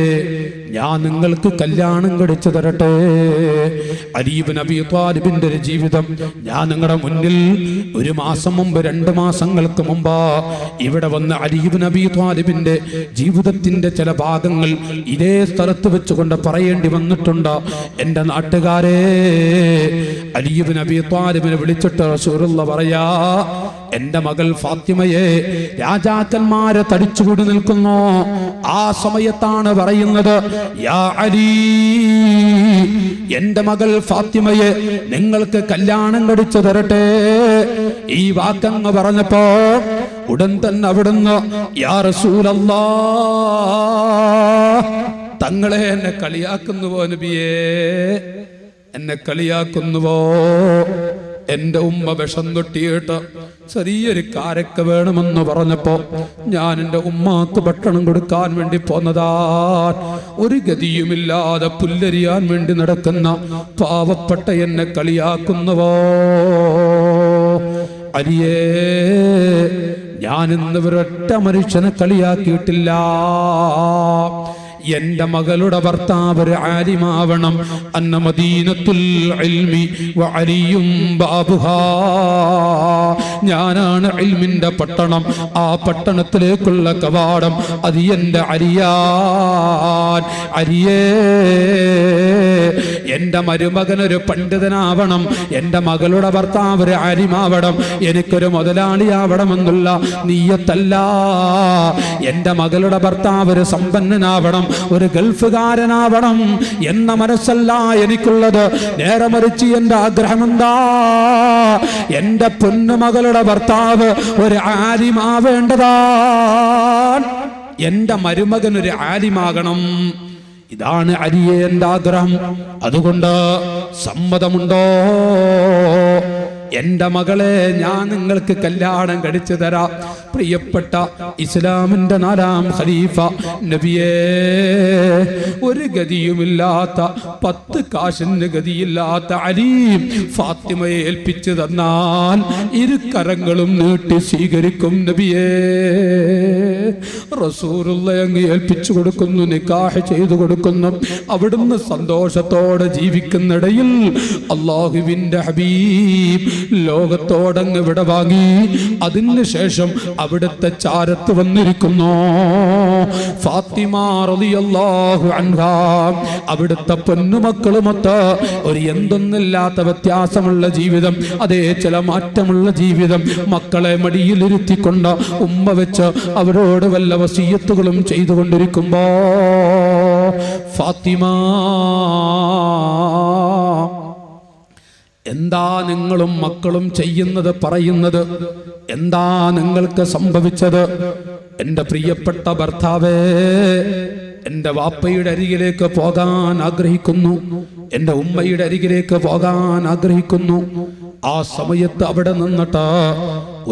ഞാൻ നിങ്ങൾക്ക് കല്യാണം കഴിച്ചു തരട്ടെ. അലി ഇബ്നു അബീ ത്വാലിബിന്റെ ഒരു ജീവിതം ഞാൻ നിങ്ങളുടെ മുന്നിൽ 1 മാസം മുമ്പ്, 2 മാസങ്ങൾക്ക് മുമ്പ് ഇവിടെ വന്ന് അലി ഇബ്നു അബീ ത്വാലിബിന്റെ ജീവിതത്തിന്റെ ചില ഭാഗങ്ങൾ ഇതേ സ്ഥലത്ത് വെച്ചുകൊണ്ട് പറയേണ്ടി വന്നിട്ടുണ്ട്. എൻ്റെ നാട്ടുകാരെ, അലി ഇബ്നു അബീ ത്വാലിബിനെ വിളിച്ചിട്ട് റസൂലുള്ളാഹി പറയാ, എൻ്റെ മകൾ ഫാത്തിമയെ രാജാക്കന്മാരെ തടിച്ചുകൂടി നിൽക്കുന്നു. ആ സമയത്താണ് പറയുന്നത്, യാ അലി, എൻ്റെ മകൾ ഫാത്തിമയെ നിങ്ങൾക്ക് കല്യാണം കഴിച്ചു തരട്ടെ. ഈ വാക്കങ്ങ് പറഞ്ഞപ്പോ ഉടൻ തന്നെ അവിടുന്ന്, യാ റസൂലല്ലാഹ്, തങ്ങളെ എന്നെ കളിയാക്കുന്നുവോ നബിയേ, എന്നെ കളിയാക്കുന്നുവോ? എൻ്റെ ഉമ്മ വിഷം തൊട്ടിയിട്ട് ചെറിയൊരു കാരക്ക വേണമെന്ന് പറഞ്ഞപ്പോ ഞാൻ എൻ്റെ ഉമ്മാക്ക് ഭക്ഷണം കൊടുക്കാൻ വേണ്ടി പോന്നതാ. ഒരു ഗതിയുമില്ലാതെ പുല്ലരിയാൻ വേണ്ടി നടക്കുന്ന പാവപ്പെട്ട എന്നെ കളിയാക്കുന്നുവോ? അലിയേ, ഞാനിന്ന് ഒരൊറ്റ മനുഷ്യനെ കളിയാക്കിയിട്ടില്ല. എൻ്റെ മകളുടെ ഭർത്താവ് ഒരു ആലിമാവണം. അന്ന മദീനത്തുൽ ഇൽമി വ അലിയും ബാബുഹാ, ഞാനാണ് ഇൽമിന്റെ പട്ടണം, ആ പട്ടണത്തിലേക്കുള്ള കവാടം അത് എൻ്റെ അലിയാൻ. അലിയേ, എൻ്റെ മരുമകനൊരു പണ്ഡിതനാവണം, എൻ്റെ മകളുടെ ഭർത്താവ് ഒരു ആലിമാവണം, എനിക്കൊരു മുതലാളിയാവണമെന്നുള്ള നീയത്തല്ല. എൻ്റെ മകളുടെ ഭർത്താവ് ഒരു സമ്പന്നനാവണം, ഒരു ഗൾഫുകാരനാവണം എന്ന മനസ്സല്ല എനിക്കുള്ളത്. നേരെ മറിച്ച് എൻ്റെ ആഗ്രഹമെന്താ, എൻ്റെ പൊന്നുമകളുടെ ഭർത്താവ് ഒരു ആലിമാവേണ്ടതാണ്. എൻ്റെ മരുമകൻ ഒരു ആലിമാകണം. ഇതാണ് അലിയെ എൻ്റെ ആഗ്രഹം. അതുകൊണ്ട് സമ്മതമുണ്ടോ? എന്റെ മകളെ ഞാൻ നിങ്ങൾക്ക് കല്യാണം കഴിച്ചു തരാം. പ്രിയപ്പെട്ട ഇസ്ലാമിന്റെ 4ാം ഖലീഫ നബിയേ, ഒരു ഗതിയുമില്ലാത്ത 10 കാശിന് ഗതിയില്ലാത്ത അലി ഫാത്തിമയെ ഏൽപ്പിച്ചു തന്നാൽ ഇരുകരങ്ങളും നീട്ടി സ്വീകരിക്കും നബിയേ. റസൂലുള്ളാഹി അങ്ങ് ഏൽപ്പിച്ചു കൊടുക്കുന്നു, നിക്കാഹ് ചെയ്തു കൊടുക്കുന്നു. അവിടുന്ന് സന്തോഷത്തോടെ ജീവിക്കുന്നിടയിൽ അല്ലാഹുവിന്റെ ഹബീബ് ലോകത്തോടങ്ങ് വിട വാങ്ങി. അതിനുശേഷം അവിടുത്തെ ചാരത്ത് വന്നിരിക്കുന്നു ഫാത്തിമ റളിയല്ലാഹു അൻഹാ. അവിടുത്തെ പൊന്നുമക്കളുമൊത്ത് ഒരു എന്തൊന്നില്ലാത്ത വ്യത്യാസമുള്ള ജീവിതം, അതേ ചില മാറ്റമുള്ള ജീവിതം. മക്കളെ മടിയിലിരുത്തിക്കൊണ്ട് ഉമ്മ വെച്ച് അവരോട് വല്ല വസിയത്തുകളും ചെയ്തുകൊണ്ടിരിക്കുമ്പോ ഫാത്തിമ, എന്താ നിങ്ങളും മക്കളും ചെയ്യുന്നത്, പറയുന്നത്? എന്താ നിങ്ങൾക്ക് സംഭവിച്ചത്? എൻ്റെ പ്രിയപ്പെട്ട ഭർത്താവേ, എൻ്റെ വാപ്പയുടെ അരികിലേക്ക് പോകാൻ ആഗ്രഹിക്കുന്നു, എൻ്റെ ഉമ്മയുടെ അരികിലേക്ക് പോകാൻ ആഗ്രഹിക്കുന്നു. ആ സമയത്ത് അവിടെ നിന്നിട്ട്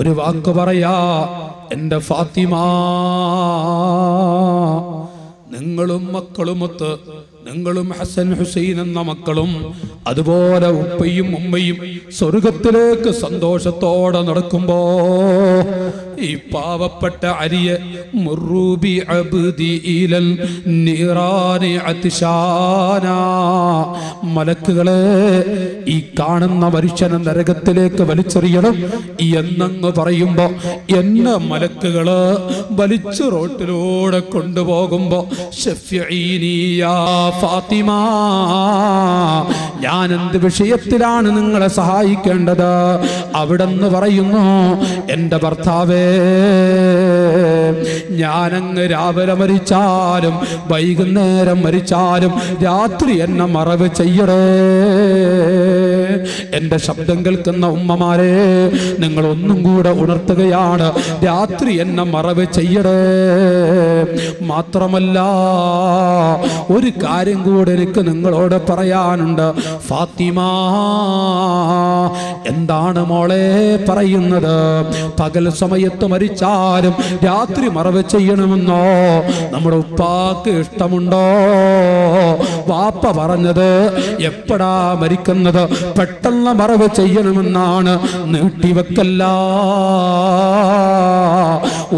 ഒരു വാക്ക് പറയാ, എൻ്റെ ഫാത്തിമ, നിങ്ങളും മക്കളുമൊത്ത്, നിങ്ങളും ഹസൻ ഹുസൈൻ എന്ന മക്കളും അതുപോലെ ഉപ്പയും ഉമ്മയും സ്വർഗത്തിലേക്ക് സന്തോഷത്തോടെ നടക്കുമ്പോ ഈ പാവപ്പെട്ട അരിയെ മുറൂബി അബ്ദി ഇലൽ നിറാനി അതിശാന, മലക്കുകളെ ഈ കാണുന്ന മനുഷ്യനെ നരകത്തിലേക്ക് വലിച്ചെറിയണം എന്നങ്ങ് പറയുമ്പോ എന്നെ മലക്കുകള് വലിച്ചു റോട്ടിലൂടെ കൊണ്ടുപോകുമ്പോ ശഫീഇനി യാ ഫാത്തിമ, ഞാൻ എന്ത് വിഷയത്തിലാണ് നിങ്ങളെ സഹായിക്കേണ്ടത്? അവിടെന്ന് പറയുന്നു, എൻ്റെ ഭർത്താവേ, ഞാനങ്ങ് രാവിലെ മരിച്ചാലും വൈകുന്നേരം മരിച്ചാലും രാത്രി എന്നെ മറവ് ചെയ്യടേ. എൻ്റെ ശബ്ദം കേൾക്കുന്ന ഉമ്മമാരെ, നിങ്ങൾ ഒന്നും കൂടെ ഉണർത്തുകയാണ്, രാത്രി എന്നെ മറവ് ചെയ്യടേ. മാത്രമല്ല ഒരു കാര്യം കൂടെ എനിക്ക് നിങ്ങളോട് പറയാനുണ്ട്. ഫാത്തിമ, എന്താണ് മോളെ പറയുന്നത്? പകൽ സമയത്ത് മരിച്ചാലും രാത്രി മറവ് ചെയ്യണമെന്നോ നമ്മുടെ ഉപ്പാക്ക് ഇഷ്ടമുണ്ടോ? വാപ്പ പറഞ്ഞത് എപ്പോഴാ മരിക്കുന്നത്? പെട്ടെന്ന് മറവ് ചെയ്യണമെന്നാണ്, നീട്ടിവെക്കല്ല.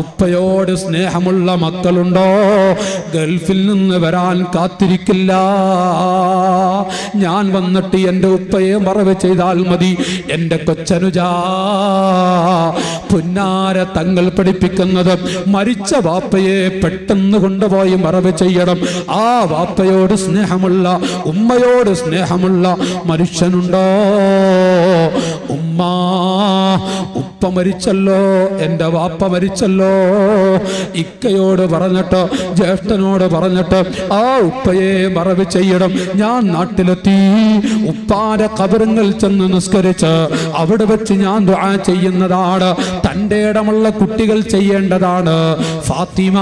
ഉപ്പയോട് സ്നേഹമുള്ള മക്കളുണ്ടോ? ഗൾഫിൽ നിന്ന് വരാൻ കാത്തിരിക്കില്ല. ഞാൻ വന്നിട്ട് എൻ്റെ ഉപ്പയെ മറവ് ചെയ്താൽ മതി. എൻ്റെ കൊച്ചനുജാ, പുന്നാര തങ്ങൾ പഠിപ്പിക്കുന്നത് മരിച്ച വാപ്പയെ പെട്ടെന്ന് കൊണ്ടുപോയി മറവ് ചെയ്യണം. ആ വാപ്പയോട് സ്നേഹമുള്ള, ഉമ്മയോട് സ്നേഹമുള്ള മനുഷ്യനുണ്ടോ? ഉമ്മ, ഉപ്പ മരിച്ചല്ലോ, എൻ്റെ വാപ്പ മരിച്ചല്ലോ, ഇക്കയോട് പറഞ്ഞിട്ട്, ജ്യേഷ്ഠനോട് പറഞ്ഞിട്ട് ആ ഉപ്പയെ മറവ് ചെയ്യണം. ഞാൻ നാട്ടിലെത്തി ഉപ്പാന്റെ ഖബറിൽ ചെന്ന് നിസ്കരിച്ച് അവിടെ വെച്ച് ഞാൻ ദുആ ചെയ്യുന്നതാണ്. തൻ്റെ ഇടമുള്ള കുട്ടികൾ ചെയ്യേണ്ടതാണ്. ഫാത്തിമ,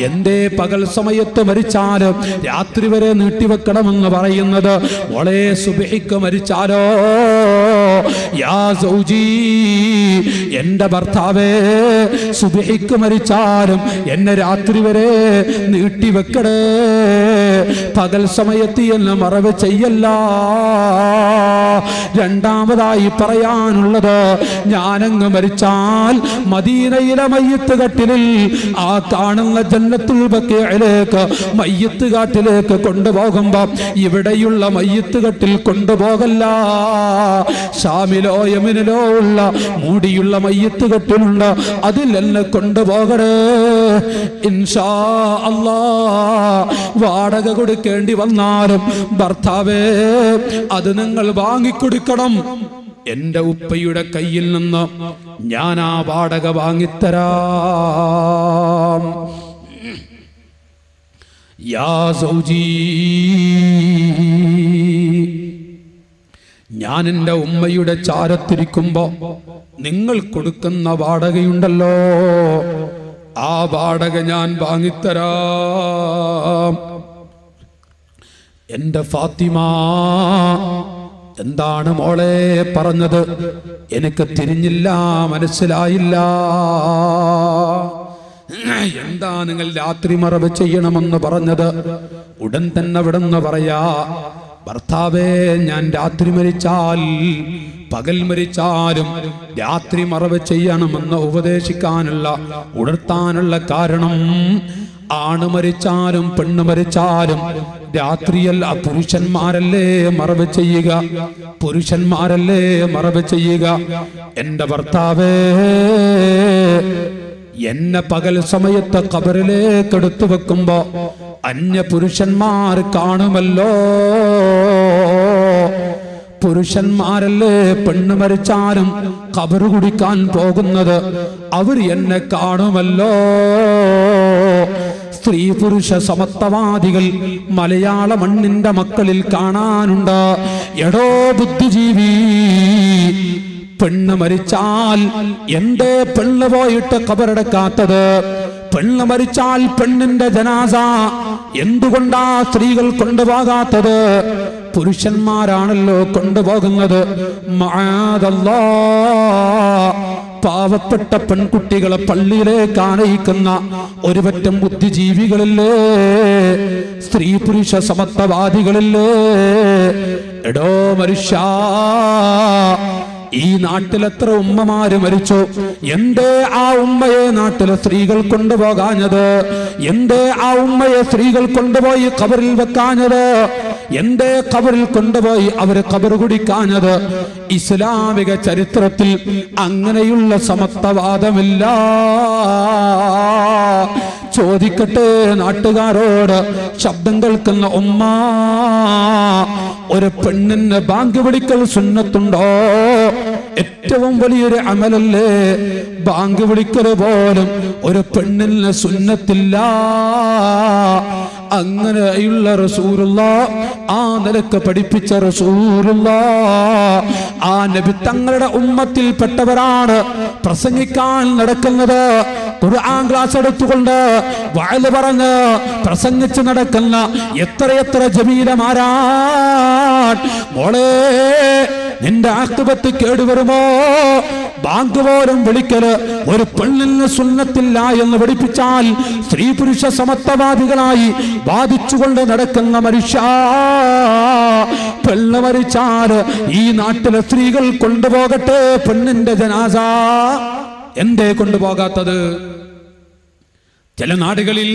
എന്തേ പകൽ സമയത്ത് മരിച്ചാലും രാത്രി വരെ നീട്ടിവെക്കണമെന്ന് പറയുന്നത്? മോളെ, സുബ്ഹിക്ക് മരിച്ചാലോ? യാ സൗജി, എൻ്റെ ഭർത്താവേ, സുബ്ഹിക്ക് മരിച്ചാലും എന്നെ രാത്രി വരെ നീട്ടിവെക്കടേ. പകൽ സമയത്ത് എന്നെ മറവ് ചെയ്യല്ല. രണ്ടാമതായി പറയാനുള്ളത്, ഞാനങ്ങ് മരിച്ചാൽ മദീനയിലെ മയ്യത്ത് കട്ടിലിൽ, ആ കാണുന്ന ജന്നത്തുൽ ബഖീഇലേക്ക് മയ്യത്ത് കാട്ടിലേക്ക് കൊണ്ടുപോകുമ്പോ ഇവിടെയുള്ള മയ്യത്ത് കട്ടിൽ കൊണ്ടുപോകല്ല. ഷാമിലോ യമനിലോ ഉള്ള മൂടിയുള്ള മയ്യത്ത് കട്ടിലുണ്ട്, അതിൽ എന്നെ കൊണ്ടുപോകണേ. ഇൻഷാ അല്ലാഹ് വാടക കൊടുക്കേണ്ടി വന്നാലും ഭർത്താവേ, അത് നിങ്ങൾ വാങ്ങിക്കൊടുക്കണം. എൻ്റെ ഉപ്പയുടെ കയ്യിൽ നിന്ന് ഞാൻ ആ വാടക വാങ്ങിത്തരാം. യാ സൗജി, ഞാൻ എൻ്റെ ഉമ്മയുടെ ചാരത്തിരിക്കുമ്പോ നിങ്ങൾ കൊടുക്കുന്ന വാടകയുണ്ടല്ലോ, ആ വാടക ഞാൻ വാങ്ങിത്തരാം. എന്റെ ഫാത്തിമ എന്താണ് മോളെ പറഞ്ഞത്? എനിക്ക് തിരിഞ്ഞില്ല, മനസ്സിലായില്ല. എന്താ നിങ്ങൾ രാത്രി മറവ് ചെയ്യണമെന്ന് പറഞ്ഞത്? ഉടൻ തന്നെ അവിടെ നിന്ന് പറയാ, ഭർത്താവേ, ഞാൻ രാത്രി മരിച്ചാൽ പകൽ മരിച്ചാലും രാത്രി മറവ് ചെയ്യണമെന്ന് ഉപദേശിക്കാനുള്ള ഉണർത്താനുള്ള കാരണം, ആണ് മരിച്ചാലും പെണ്ണ് മരിച്ചാലും രാത്രിയല്ല, പുരുഷന്മാരല്ലേ മറവ് ചെയ്യുക, പുരുഷന്മാരല്ലേ മറവ് ചെയ്യുക. എന്റെ ഭർത്താവേ, എന്നെ പകൽ സമയത്ത് ഖബറിലേക്ക് എടുത്തു വെക്കുമ്പോ അന്യ പുരുഷന്മാർ കാണുമല്ലോ. പുരുഷന്മാരല്ലേ പെണ്ണ് മരിച്ചാലും ഖബർ കുടിക്കാൻ പോകുന്നത്, അവർ എന്നെ കാണുമല്ലോ. സ്ത്രീ പുരുഷ സമത്വവാദികൾ മലയാള മണ്ണിന്റെ മക്കളിൽ കാണാനുണ്ട്. എടോ ബുദ്ധിജീവി, പെണ്ണ് മരിച്ചാൽ എന്തേ പെണ്ണ് പോയിട്ട് ഖബറടക്കാത്തത്? പെണ്ണ് മരിച്ചാൽ പെണ്ണിന്റെ ജനാസ എന്തുകൊണ്ടാ സ്ത്രീകൾ കൊണ്ടുപോകാത്തത്? പുരുഷന്മാരാണല്ലോ കൊണ്ടുപോകുന്നത്. മഅദല്ലാഹ്, പാവപ്പെട്ട പെൺകുട്ടികളെ പള്ളിയിലേക്ക് ആനയിക്കുന്ന ഒരു പറ്റം ബുദ്ധിജീവികളില്ലേ, സ്ത്രീ പുരുഷ സമത്വവാദികളില്ലേ. എടോ മനുഷ്യ, ഈ നാട്ടിൽ എത്ര ഉമ്മമാര് മരിച്ചു? എന്തേ ആ ഉമ്മയെ നാട്ടിലെ സ്ത്രീകൾ കൊണ്ടുപോകാഞ്ഞത്? എന്തേ ആ ഉമ്മയെ സ്ത്രീകൾ കൊണ്ടുപോയി ഖബറിൽ വെക്കാഞ്ഞത്? എന്തേ ഖബറിൽ കൊണ്ടുപോയി അവര് ഖബർ കുടിക്കാഞ്ഞത്? ഇസ്ലാമിക ചരിത്രത്തിൽ അങ്ങനെയുള്ള സമത്വവാദമില്ല. ചോദിക്കട്ടെ നാട്ടുകാരോട്, ശബ്ദം കേൾക്കുന്ന ഉമ്മ, ഒരു പെണ്ണിന് ബാങ്ക് വിളിക്കൽ സുന്നത്തുണ്ടോ? ഏറ്റവും വലിയൊരു അമലല്ലേ ബാങ്ക് വിളിക്കൽ പോലും. ഒരു പെണ്ണിന് സുന്നത്തില്ല. അങ്ങനെയുള്ള റസൂലുള്ളാഹ്, ആ നിലക്ക് പഠിപ്പിച്ച റസൂലുള്ളാഹ്, ആ നബി തങ്ങളുടെ ഉമ്മത്തിൽപ്പെട്ടവരാണ് പ്രസംഗിക്കാൻ നടക്കുന്നത്. ഖുർആൻ ക്ലാസ് എടുത്തുകൊണ്ട് വഅല് പറഞ്ഞ് പ്രസംഗിച്ച് നടക്കുന്ന എത്രയെത്ര ജമീലമാരാൻ. മോളെ, നിന്റെ ആഖിബത്ത് കേടുവരുമോ? ബാങ്ക് പോലും വിളിക്കല് ഒരു പെണ്ണിന് സുന്നത്തില്ല എന്ന് പഠിപ്പിച്ചാൽ സ്ത്രീ പുരുഷ സമത്വവാദികളായി വാദിച്ചുകൊണ്ട് നടക്കുന്ന മനുഷ്യ, പെണ്ണ് മരിച്ചാല് ഈ നാട്ടിലെ സ്ത്രീകൾ കൊണ്ടുപോകട്ടെ പെണ്ണിന്റെ ജനാസ. എന്തേ കൊണ്ടുപോകാത്തത്? ചില നാടുകളിൽ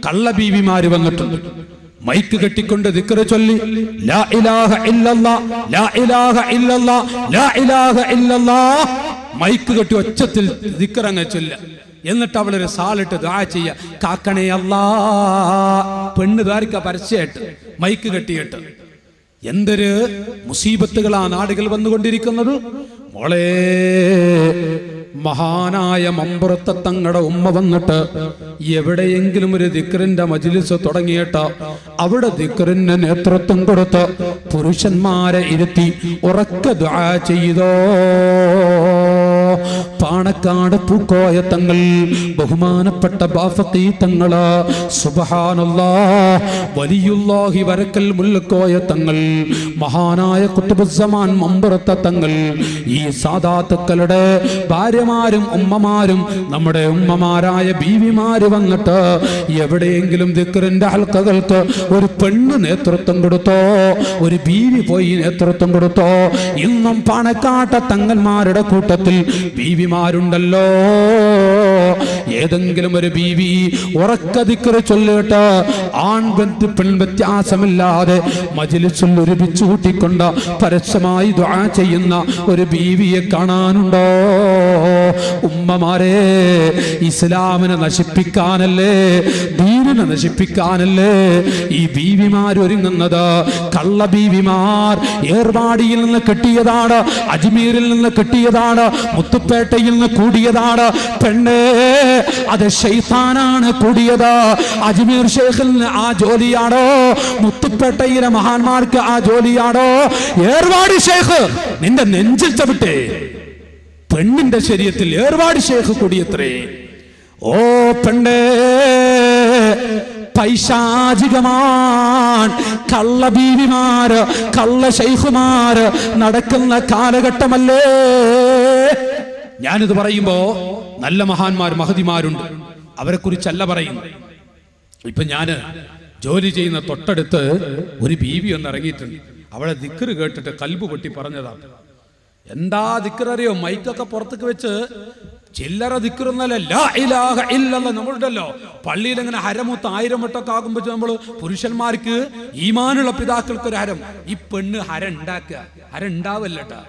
കള്ളബീവിമാര് വന്നിട്ടുണ്ട്. മൈക്ക് കെട്ടിക്കൊണ്ട് ദിക്ർ ചൊല്ലി ലാ ഇലാഹ ഇല്ലല്ലാഹ്, ലാ ഇലാഹ ഇല്ലല്ലാഹ്, ലാ ഇലാഹ ഇല്ലല്ലാഹ്, മൈക്ക് കെട്ടി ഒച്ചത്തിൽ ദിക്ർ അങ്ങ് ചൊല്ല. എന്നിട്ട് അവളൊരു സാലിട്ട് ദുആ ചെയ്യ, കാക്കണേ അല്ലാ. പെണ്ണ് ദ്വാരിക്ക പരസ്യമായിട്ട് മൈക്ക് കെട്ടിയിട്ട്. എന്തൊരു മുസീബത്തുകളാ നാടുകൾ വന്നുകൊണ്ടിരിക്കുന്നത്. മോളെ, മഹാനായ മമ്പുറത്തെ തങ്ങളുടെ ഉമ്മ വന്നിട്ട് എവിടെയെങ്കിലും ഒരു ദിക്റിന്റെ മജ്ലിസ് തുടങ്ങിയിട്ട് അവിടെ ദിക്റിന് നേതൃത്വം കൊടുത്ത് പുരുഷന്മാരെ ഇരുത്തി ഉറക്കെ ദുആ ചെയ്തോ. പാണക്കാട് പൂക്കോയ തങ്ങൾ, ബഹുമാനപ്പെട്ട ബാഫഖി തങ്ങള്, സുബ്ഹാനല്ലാഹ്, വലിയുല്ലാഹി വരക്കൽ മുല്ലക്കോയ തങ്ങൾ, മഹാനായ ഖുത്ബുസ്സമാൻ മമ്പുറത്തെ തങ്ങൾ, ഈ സാദാത്തുക്കളുടെ ഭാര്യമാരും ഉമ്മമാരും നമ്മുടെ ഉമ്മമാരായ ബീവിമാര് വന്നിട്ട് എവിടെയെങ്കിലും ദിക്റിന്റെ ഹൽക്കകൾക്ക് ഒരു പെണ്ണ് നേതൃത്വം കൊടുത്തോ, ഒരു ബീവി പോയി നേതൃത്വം കൊടുത്തോ? ഇന്നും പാണക്കാട്ട തങ്ങന്മാരുടെ കൂട്ടത്തിൽ ബീവിമാരുണ്ടല്ലോ. ഏതെങ്കിലും ഒരു ബീവി ഉറക്ക ദിക്ർ ചൊല്ലിട്ട് ആൺ പെൺ വ്യത്യാസമില്ലാതെ മജ്ലിസിൽ ഒരുമിച്ച് കൂട്ടിക്കൊണ്ട് പരസ്യമായി ദുആ ചെയ്യുന്ന ഒരു ബീവിയെ കാണാനുണ്ടോ? ഉമ്മമാരെ, ഇസ്ലാമിനെ നശിപ്പിക്കാനല്ലേ, ദീനിനെ നശിപ്പിക്കാനല്ലേ ഈ ബീവിമാർ ഒരുങ്ങുന്നത്? കള്ള ബീവിമാർ ഏർവാടിയിൽ നിന്ന് കിട്ടിയതാണ്, അജ്മീരിൽ നിന്ന് കിട്ടിയതാണ്, മുത്തുപ്പേട്ടയിൽ നിന്ന് കൂടിയതാണ്. പെണ്ണേ, അത് ശൈത്താനാണ് കൂടിയത്. അജ്മീർ ഷേഖിന് ആ ജോലിയാണോ? മുത്തുപ്പേട്ടയിലെ മഹാന്മാർക്ക് ആ ജോലിയാണോ? ഏർവാടി ഷേഖ് നിന്റെ നെഞ്ചിൽ ചവിട്ടേ. പെണ്ണിന്റെ ശരീരത്തിൽ ഏർവാടി ഷേഖ് കൂടിയത്രേ. ഓ പെണ്ണേ, പൈശാചികമാൻ കള്ള ബീവിമാര്, കള്ള ശൈഖുമാര് നടക്കുന്ന കാലഘട്ടമല്ലേ. ഞാനിത് പറയുമ്പോ നല്ല മഹാന്മാർ മഹതിമാരുണ്ട്, അവരെ കുറിച്ചല്ല പറയുന്നത്. ഇപ്പൊ ഞാന് ജോലി ചെയ്യുന്ന തൊട്ടടുത്ത് ഒരു ബീവി ഒന്ന് ഇറങ്ങിയിട്ടുണ്ട്. അവളെ ദിക്റ് കേട്ടിട്ട് കൽബ് പൊട്ടി പറഞ്ഞതാണ്. എന്താ ദിക്റ് അറിയോ? മൈക്കൊക്കെ പുറത്തേക്ക് വെച്ച് ചില്ലറ ദിക്റൊന്നല്ല, ലാ ഇലാഹ ഇല്ലല്ലാഹ്. നമ്മളുണ്ടല്ലോ പള്ളിയിൽ ഇങ്ങനെ ഹരമൂത്ത് 1000 വട്ടമൊക്കെ ആകുമ്പോ നമ്മൾ പുരുഷന്മാർക്ക് ഈമാനുള്ള പിതാക്കൾക്ക് ഒരു ഹരം. ഈ പെണ്ണ് ഹരം ഉണ്ടാക്കുക, ഹരം ഉണ്ടാവല്ലട്ടാ.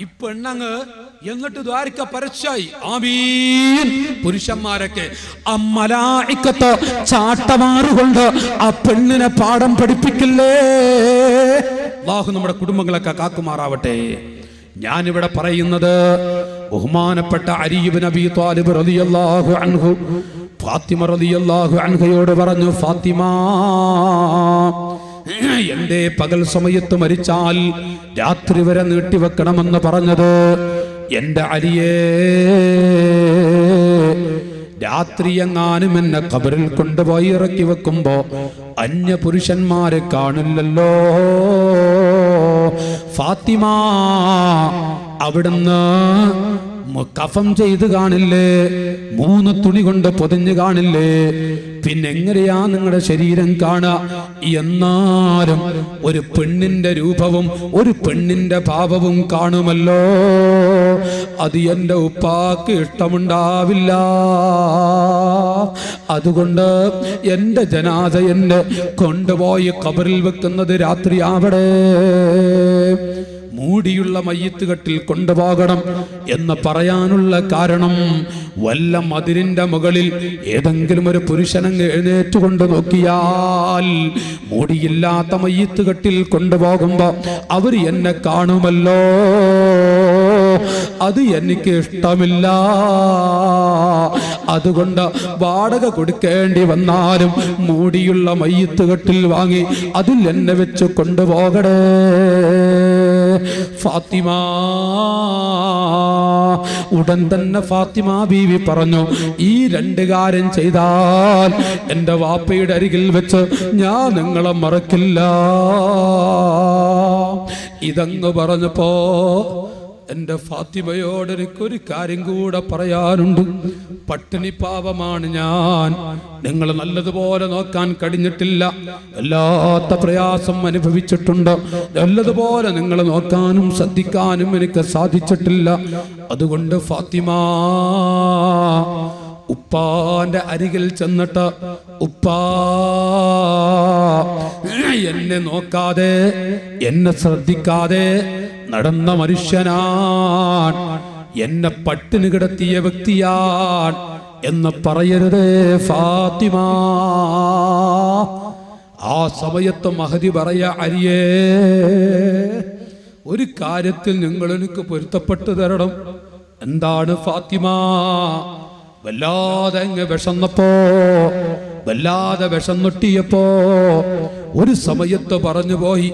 ഈ പെണ്ണങ്ങ് എന്നിട്ട് ദ്വാരിക്ക പരസ്യായി ആമീൻ. പുരുഷന്മാരൊക്കെ അമ്മലായിക്കത്ത് ചാട്ടമാറുകൊണ്ട് ആ പെണ്ണിനെ പാഠം പഠിപ്പിക്കില്ലേ. അല്ലാഹു നമ്മുടെ കുടുംബങ്ങളൊക്കെ കാക്കുമാറാവട്ടെ. ഞാനിവിടെ പറയുന്നത് ബഹുമാനപ്പെട്ട അലി ഇബ്നു അബീ ത്വാലിബ് റളിയല്ലാഹു അൻഹു ഫാത്തിമ റളിയല്ലാഹു അൻഹയോട് പറഞ്ഞു, ഫാത്തിമ, എന്റെ പകൽ സമയത്ത് മരിച്ചാൽ രാത്രി വരെ നീട്ടിവെക്കണമെന്ന് പറഞ്ഞത് എന്റെ അലിയേ, രാത്രി എങ്ങാനും എന്നെ ഖബറിൽ കൊണ്ടുപോയി ഇറക്കി വെക്കുമ്പോ അന്യ പുരുഷന്മാരെ കാണില്ലല്ലോ ഫാത്തിമ. അവിടുന്ന് കഫം ചെയ്ത് കാണില്ലേ, 3 തുണി കൊണ്ട് പൊതിഞ്ഞ് കാണില്ലേ, പിന്നെ എങ്ങനെയാ നിങ്ങളുടെ ശരീരം കാണുക? എന്നാലും ഒരു പെണ്ണിന്റെ രൂപവും ഒരു പെണ്ണിന്റെ ഭാവവും കാണുമല്ലോ. അത് എന്റെ ഉപ്പാക്ക് ഇഷ്ടമുണ്ടാവില്ല. അതുകൊണ്ട് എന്റെ ജനാസ എന്നെ കൊണ്ടുപോയി ഖബറിൽ വെക്കുന്നത് രാത്രി ആവട്ടെ, മൂടിയുള്ള മയ്യിത്ത് കെട്ടിൽ കൊണ്ടുപോകണം എന്ന് പറയാനുള്ള കാരണം, വല്ല മതിലിന്റെ മുകളിൽ ഏതെങ്കിലും ഒരു പുരുഷനങ്ങ് എഴുന്നേറ്റുകൊണ്ട് നോക്കിയാൽ മൂടിയില്ലാത്ത മയ്യിത്ത് കെട്ടിൽ കൊണ്ടുപോകുമ്പോ അവർ എന്നെ കാണുമല്ലോ. അത് എനിക്ക് ഇഷ്ടമില്ല. അതുകൊണ്ട് വാടക കൊടുക്കേണ്ടി വന്നാലും മൂടിയുള്ള മയ്യിത്ത് കെട്ടിൽ വാങ്ങി അതിൽ എന്നെ വെച്ച് കൊണ്ടുപോകണേ. ഫാത്തിമ ഉടൻ തന്നെ ഫാത്തിമ ബീവി പറഞ്ഞു, ഈ 2 കാര്യം ചെയ്താൽ എന്റെ വാപ്പയുടെ അരികിൽ വെച്ച് ഞാൻ നിങ്ങളെ മറക്കില്ല. ഇതങ്ങ് പറഞ്ഞപ്പോ എന്റെ ഫാത്തിമയോട് എനിക്കൊരു കാര്യം കൂടെ പറയാനുണ്ട്. പട്ടിണി പാവമാണ് ഞാൻ, നിങ്ങൾ നല്ലതുപോലെ നോക്കാൻ കഴിഞ്ഞിട്ടില്ല, വല്ലാത്ത പ്രയാസം അനുഭവിച്ചിട്ടുണ്ട്, നല്ലതുപോലെ നിങ്ങൾ നോക്കാനും ശ്രദ്ധിക്കാനും എനിക്ക് സാധിച്ചിട്ടില്ല. അതുകൊണ്ട് ഫാത്തിമ, ഉപ്പാന്റെ അരികിൽ ചെന്നിട്ട്, ഉപ്പാ, എന്നെ നോക്കാതെ എന്നെ ശ്രദ്ധിക്കാതെ നടന്ന മനുഷ്യനാൻ, എന്നെ പട്ടിണി കിടത്തിയ വ്യക്തിയാൻ എന്ന് പറയരുതേ ഫാത്തിമ. ആ സമയത്ത് മഹദി പറയാ, അരിയേ, ഒരു കാര്യത്തിൽ നിങ്ങൾ എനിക്ക് പൊരുത്തപ്പെട്ടു തരണം. എന്താണ് ഫാത്തിമ? വല്ലാതെ അങ്ങ് വിഷന്നപ്പോ, വല്ലാതെ വിഷന്നൊട്ടിയപ്പോ ഒരു സമയത്ത് പറഞ്ഞു പോയി,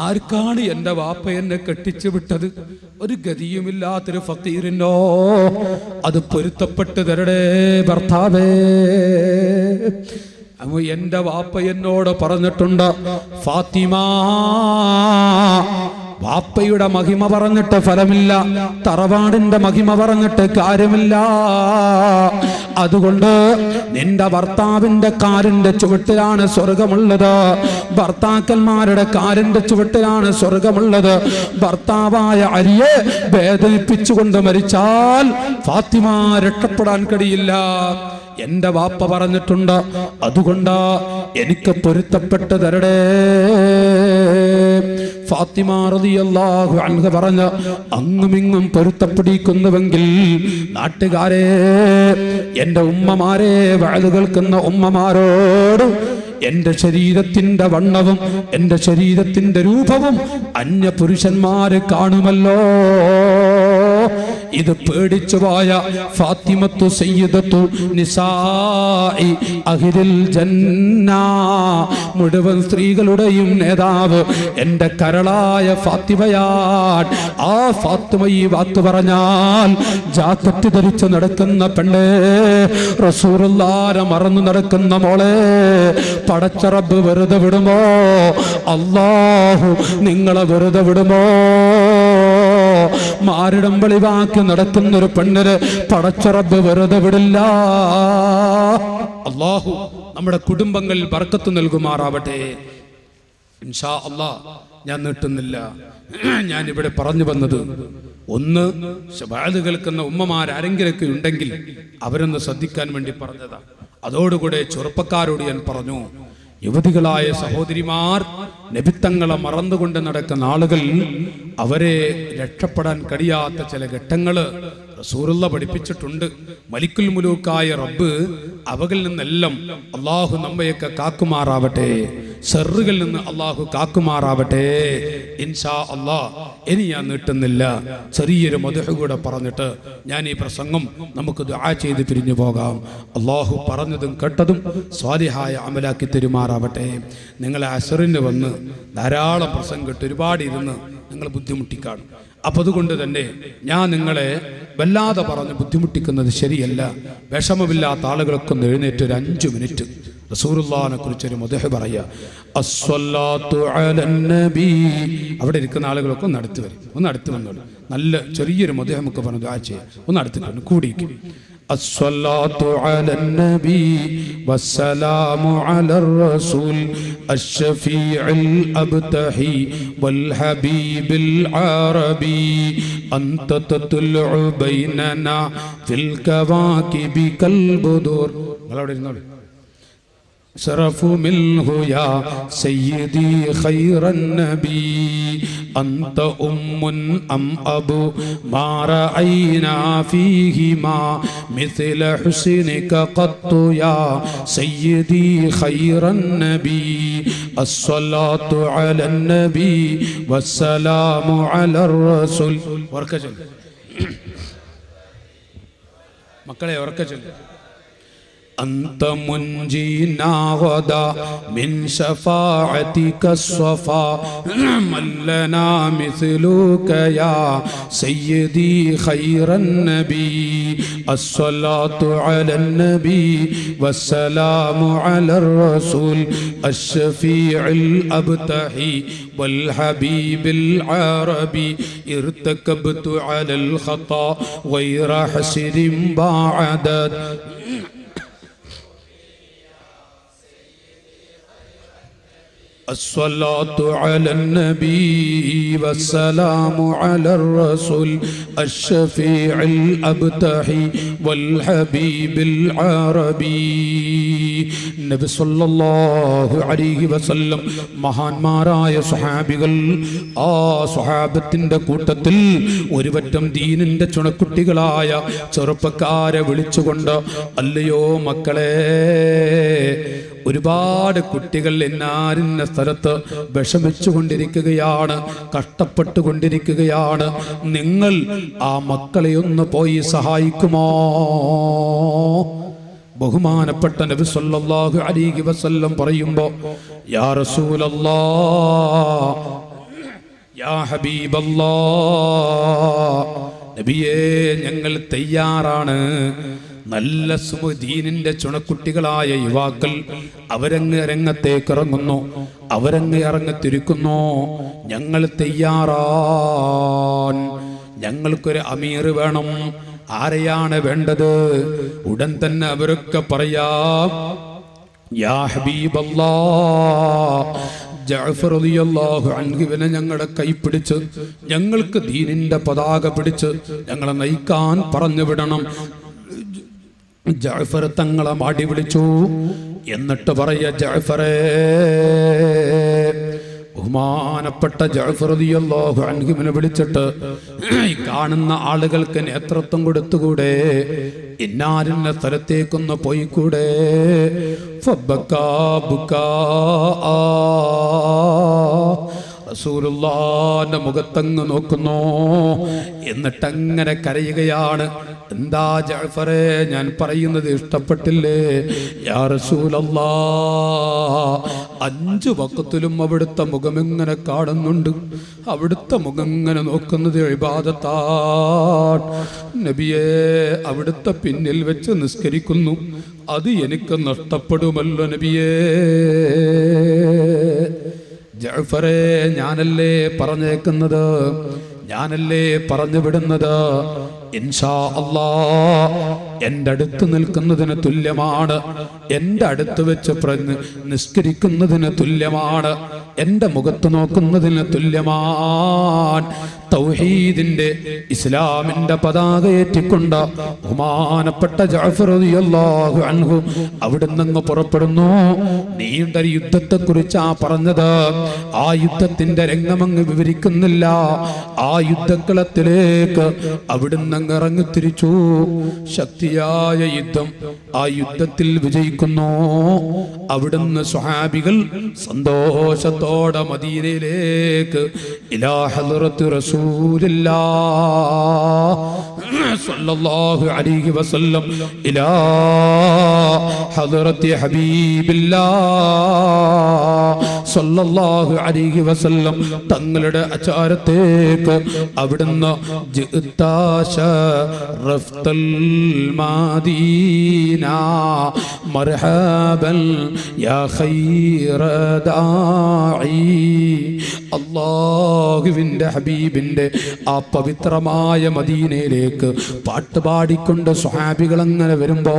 ആർക്കാണ് എന്റെ വാപ്പ എന്നെ കെട്ടിച്ചു വിട്ടത്? ഒരു ഗതിയുമില്ലാത്തൊരു ഫക്കീറിനോ അത് പൊരുത്തപ്പെട്ട് തരടേ ഭർത്താവേ. എന്റെ വാപ്പ എന്നോട് പറഞ്ഞിട്ടുണ്ട്, ഫാത്തിമ, വാപ്പയുടെ മഹിമ പറഞ്ഞിട്ട് ഫലമില്ല, തറവാടിന്റെ മഹിമ പറഞ്ഞിട്ട് കാര്യമില്ല. അതുകൊണ്ട് നിന്റെ ഭർത്താവിന്റെ കാലിന്റെ ചുവട്ടിലാണ് സ്വർഗമുള്ളത്, ഭർത്താക്കന്മാരുടെ കാലിന്റെ ചുവട്ടിലാണ് സ്വർഗമുള്ളത്. ഭർത്താവായ അലിയെ വേദനിപ്പിച്ചുകൊണ്ട് മരിച്ചാൽ ഫാത്തിമ രക്ഷപ്പെടാൻ കഴിയില്ല. എന്റെ വാപ്പ പറഞ്ഞിട്ടുണ്ട്, അതുകൊണ്ട് എനിക്ക് പൊരുത്തപ്പെട്ട് തരടേ. ഫാത്തിമ റളിയല്ലാഹു അൻഹ പറഞ്ഞ, അങ്ങുമിങ്ങും പൊരുത്തപ്പെടിക്കുന്നുവെങ്കിൽ നാട്ടുകാരെ, എന്റെ ഉമ്മമാരെ, വഅദ് കേൾക്കുന്ന ഉമ്മമാരോട്, എന്റെ ശരീരത്തിന്റെ വണ്ണവും എന്റെ ശരീരത്തിന്റെ രൂപവും അന്യ പുരുഷന്മാര് കാണുമല്ലോ. ഇത് പേടിച്ചു പോയ ഫാത്തിമത്തു സയ്യിദത്തു നിസാഇ അഹ്ലിൽ ജന്ന, മുഴുവൻ സ്ത്രീകളുടെയും നേതാവ് എൻ്റെ കരളായ ഫാത്തിമയാൻ. ആ ഫാത്തിമ ഈ വാക്ക് പറഞ്ഞാൽ ജാക്കറ്റ് ധരിച്ച് നടക്കുന്ന പെണ്ണേ, റസൂലുള്ളാഹിനെ മറന്നു നടക്കുന്ന മോളെ, പടച്ച റബ്ബ് വെറുതെ വിടുമോ? അല്ലാഹു നിങ്ങളെ വെറുതെ വിടുമോ? മാരിടം വെളിവാക്കി നടക്കുന്നൊരു പെണ്ണിന് പടച്ച റബ്ബ് വെറുതെ വിടില്ല. അല്ലാഹു നമ്മുടെ കുടുംബങ്ങളിൽ ബർക്കത്ത് നൽകുമാറാവട്ടെ. ഇൻഷാ അല്ലാഹ് ഞാൻ നീട്ടുന്നില്ല. ഞാൻ ഇവിടെ പറഞ്ഞു വന്നത്, ഒന്ന് ശബാദ് കേൾക്കുന്ന ഉമ്മമാരാരെങ്കിലൊക്കെ ഉണ്ടെങ്കിൽ അവരൊന്ന് ശ്രദ്ധിക്കാൻ വേണ്ടി പറഞ്ഞതാ. അതോടുകൂടെ ചെറുപ്പക്കാരോട് ഞാൻ പറഞ്ഞു, യുവതികളായ സഹോദരിമാർ, നബിത്തങ്ങളെ മറന്നുകൊണ്ട് നടക്കുന്ന ആളുകൾ, അവരെ രക്ഷപ്പെടാൻ കഴിയാത്ത ചില ഘട്ടങ്ങള് റസൂലുള്ള പഠിപ്പിച്ചിട്ടുണ്ട്. മലിക്കുൽ മുലൂക്കായ റബ്ബ് അവകളിൽ നിന്നെല്ലാം അള്ളാഹു നമ്മയൊക്കെ കാക്കുമാറാവട്ടെ, ഷർറുകളിൽ നിന്ന് അള്ളാഹു കാക്കുമാറാവട്ടെ. ഇൻഷാ അള്ളാഹ് ഇനി ഞാൻ നീട്ടുന്നില്ല. ചെറിയൊരു മദ്ഹ് കൂടെ പറഞ്ഞിട്ട് ഞാൻ ഈ പ്രസംഗം നമുക്ക് ദുആ ചെയ്ത് പിരിഞ്ഞു പോകാം. അള്ളാഹു പറഞ്ഞതും കേട്ടതും സ്വാലിഹായ അമലാക്കി തരുമാറാവട്ടെ. നിങ്ങളെ അസറിന് വന്ന് ധാരാളം പ്രസംഗം കേട്ട് ഒരുപാട് ഇരുന്ന് നിങ്ങൾ ബുദ്ധിമുട്ടിക്കാണ്. അപ്പം അതുകൊണ്ട് തന്നെ ഞാൻ നിങ്ങളെ വല്ലാതെ പറഞ്ഞ് ബുദ്ധിമുട്ടിക്കുന്നത് ശരിയല്ല. വിഷമമില്ലാത്ത ആളുകളൊക്കെ ഒന്ന് എഴുന്നേറ്റ് ഒരു 5 മിനിറ്റ് റസൂലുള്ളാഹിനെ കുറിച്ചൊരു മദ്ഹ് പറയുക. അസ്സലാത്തു അലൻ നബി. അവിടെ ഇരിക്കുന്ന ആളുകളൊക്കെ ഒന്ന് അടുത്ത് വരും, ഒന്ന് അടുത്ത് വന്നോളൂ. നല്ല ചെറിയൊരു മദ്ഹ് നമുക്ക് പറഞ്ഞു ദുആ ചെയ്യാം. ഒന്ന് അടുത്ത് കൂടിയിരിക്കും. الصلاة على النبي والسلام على الرسول الشفيع الأبتحي والحبيب العربي أنت تطلع بيننا في الكواكب كالبدور. شرف منه يا سيدي خير النبي أنت أم أم أبو ما رأينا فيهما مثل حسنك قط يا سيدي خير النبي الصلاة على النبي والسلام على الرسول. وركجل مكالي وركجل. أنت منجينا غدا من شفاعتك الصفا من لنا مثلك يا سيدي خير النبي الصلاة على النبي والسلام على الرسول الشفيع الأبتحي والحبيب العربي ارتكبت على الخطا غير حسر بعدد الصلاة على النبي والسلام على الرسول الشفيع الأبتحي والحبيب العربي. നബി സല്ലല്ലാഹു അലൈഹി വസല്ലം മഹാന്മാരായ സ്വഹാബികൾ, ആ സ്വഹാബത്തിന്റെ കൂട്ടത്തിൽ ഒരു പറ്റം ദീനിന്റെ ചുണക്കുട്ടികളായ ചെറുപ്പക്കാരെ വിളിച്ചുകൊണ്ട്, അല്ലയോ മക്കളെ, ഒരുപാട് കുട്ടികൾ ഇന്നാരിന്ന സ്ഥലത്ത് വിഷമിച്ചു കൊണ്ടിരിക്കുകയാണ്, കഷ്ടപ്പെട്ടുകൊണ്ടിരിക്കുകയാണ്. നിങ്ങൾ ആ മക്കളെ ഒന്ന് പോയി സഹായിക്കുമോ? ബഹുമാനപ്പെട്ട നബി സല്ലല്ലാഹു അലൈഹി വസല്ലം പറയുമ്പോൾ, യാ റസൂലല്ലാഹ്, യാ ഹബീബല്ലാഹ്, നബിയേ ഞങ്ങൾ തയ്യാറാണ്. നല്ല സുമദീനിന്റെ ചുണക്കുട്ടികളായ യുവാക്കൾ അവരങ്ങ് രംഗത്തേക്ക് ഇറങ്ങുന്നു, അവരങ്ങ് ഇറങ്ങത്തിരിക്കുന്നു. ഞങ്ങൾ തയ്യാറാൻ. ഞങ്ങൾക്കൊരു അമീർ വേണം. ആരെയാണ് വേണ്ടത്? ഉടൻ തന്നെ അവരൊക്കെ പറയാം, യാ ഹബീബല്ലാഹ്, ജഅഫർ റളിയല്ലാഹു അൻഹുവിനെ ഞങ്ങളുടെ കൈ പിടിച്ച് ഞങ്ങൾക്ക് ദീനിന്റെ പതാക പിടിച്ച് ഞങ്ങളെ നയിക്കാൻ പറഞ്ഞു വിടണം. ജഅഫർ തങ്ങളെ മാടി വിളിച്ചു. എന്നിട്ട് പറയ, ജഅഫറേ, ബഹുമാനപ്പെട്ട ജഅഫർ റളിയല്ലാഹു അൻഹുവിനെ വിളിച്ചിട്ട് ഈ കാണുന്ന ആളുകൾക്ക് നേതൃത്വം കൊടുത്തുകൂടെ? ഇന്നാരിന്ന സ്ഥലത്തേക്കൊന്ന് പോയിക്കൂടെ? റസൂലുള്ളാഹിന്റെ മുഖത്തങ്ങ് നോക്കുന്നു. എന്നിട്ടങ്ങനെ കരയുകയാണ്. എന്താ ജഅഫറേ, ഞാൻ പറയുന്നത് ഇഷ്ടപ്പെട്ടില്ലേ? യാ റസൂലല്ലാഹ്, 5 വഖത്തിലും അവിടുത്തെ മുഖമിങ്ങനെ കാണുന്നുണ്ട്. അവിടുത്തെ മുഖം ഇങ്ങനെ നോക്കുന്നത് ഇബാദത്താണ്. നബിയെ, അവിടുത്തെ പിന്നിൽ വെച്ച് നിസ്കരിക്കുന്നു, അത് എനിക്ക് നഷ്ടപ്പെടുമല്ലോ നബിയേ. ജഅഫറേ, ഞാനല്ലേ പറഞ്ഞേക്കുന്നത്, ഞാനല്ലേ പറഞ്ഞു വിടുന്നത്. ഇൻഷാ അല്ലാഹ് എൻ്റെ അടുത്ത് നിൽക്കുന്നതിന് തുല്യമാണ്, എൻ്റെ അടുത്ത് വെച്ച് നിസ്കരിക്കുന്നതിന് തുല്യമാണ്, എൻ്റെ മുഖത്ത് നോക്കുന്നതിന് തുല്യമാണ്. തൗഹീദിന്റെ ഇസ്ലാമിന്റെ പതാക ഏറ്റിക്കൊണ്ട് ബഹുമാനപ്പെട്ട ജഅഫർ റളിയല്ലാഹു അൻഹു അവിടുന്ന് അങ്ങ് പുറപ്പെടുന്നു. നീണ്ട യുദ്ധത്തെ കുറിച്ചാ പറഞ്ഞത്. ആ യുദ്ധത്തിന്റെ രംഗമങ്ങ് വിവരിക്കുന്നില്ല. ആ യുദ്ധക്കളത്തിലേക്ക് അവിടുന്ന് അങ്ങ് ഇറങ്ങിത്തിരിച്ചു. ശക്തിയായ യുദ്ധം. ആ യുദ്ധത്തിൽ വിജയിക്കുന്നു. അവിടുന്ന് സ്വഹാബികൾ സന്തോഷത്തോടെ മദീനയിലേക്ക് ഇലാ ഹദ്റത്തി റസൂലില്ലാഹ് സ്വല്ലല്ലാഹു അലൈഹി വസല്ലം ഇലാ ഹദ്റത്തി ഹബീബില്ലാഹ് സ്വല്ലല്ലാഹു അലൈഹി വസല്ലം തങ്ങളുടെ അചാരത്തേക്ക് അവിടുന്ന് റഫ്തൽ മദീന മർഹബൻ യാ ഖൈറ ദാഇ. അല്ലാഹുവിൻ്റെ ഹബീബിൻ്റെ ആ പവിത്രമായ മദീനയിലേക്ക് പാട്ടുപാടിക്കൊണ്ട് സ്വഹാബികൾ അങ്ങനെ വരുമ്പോ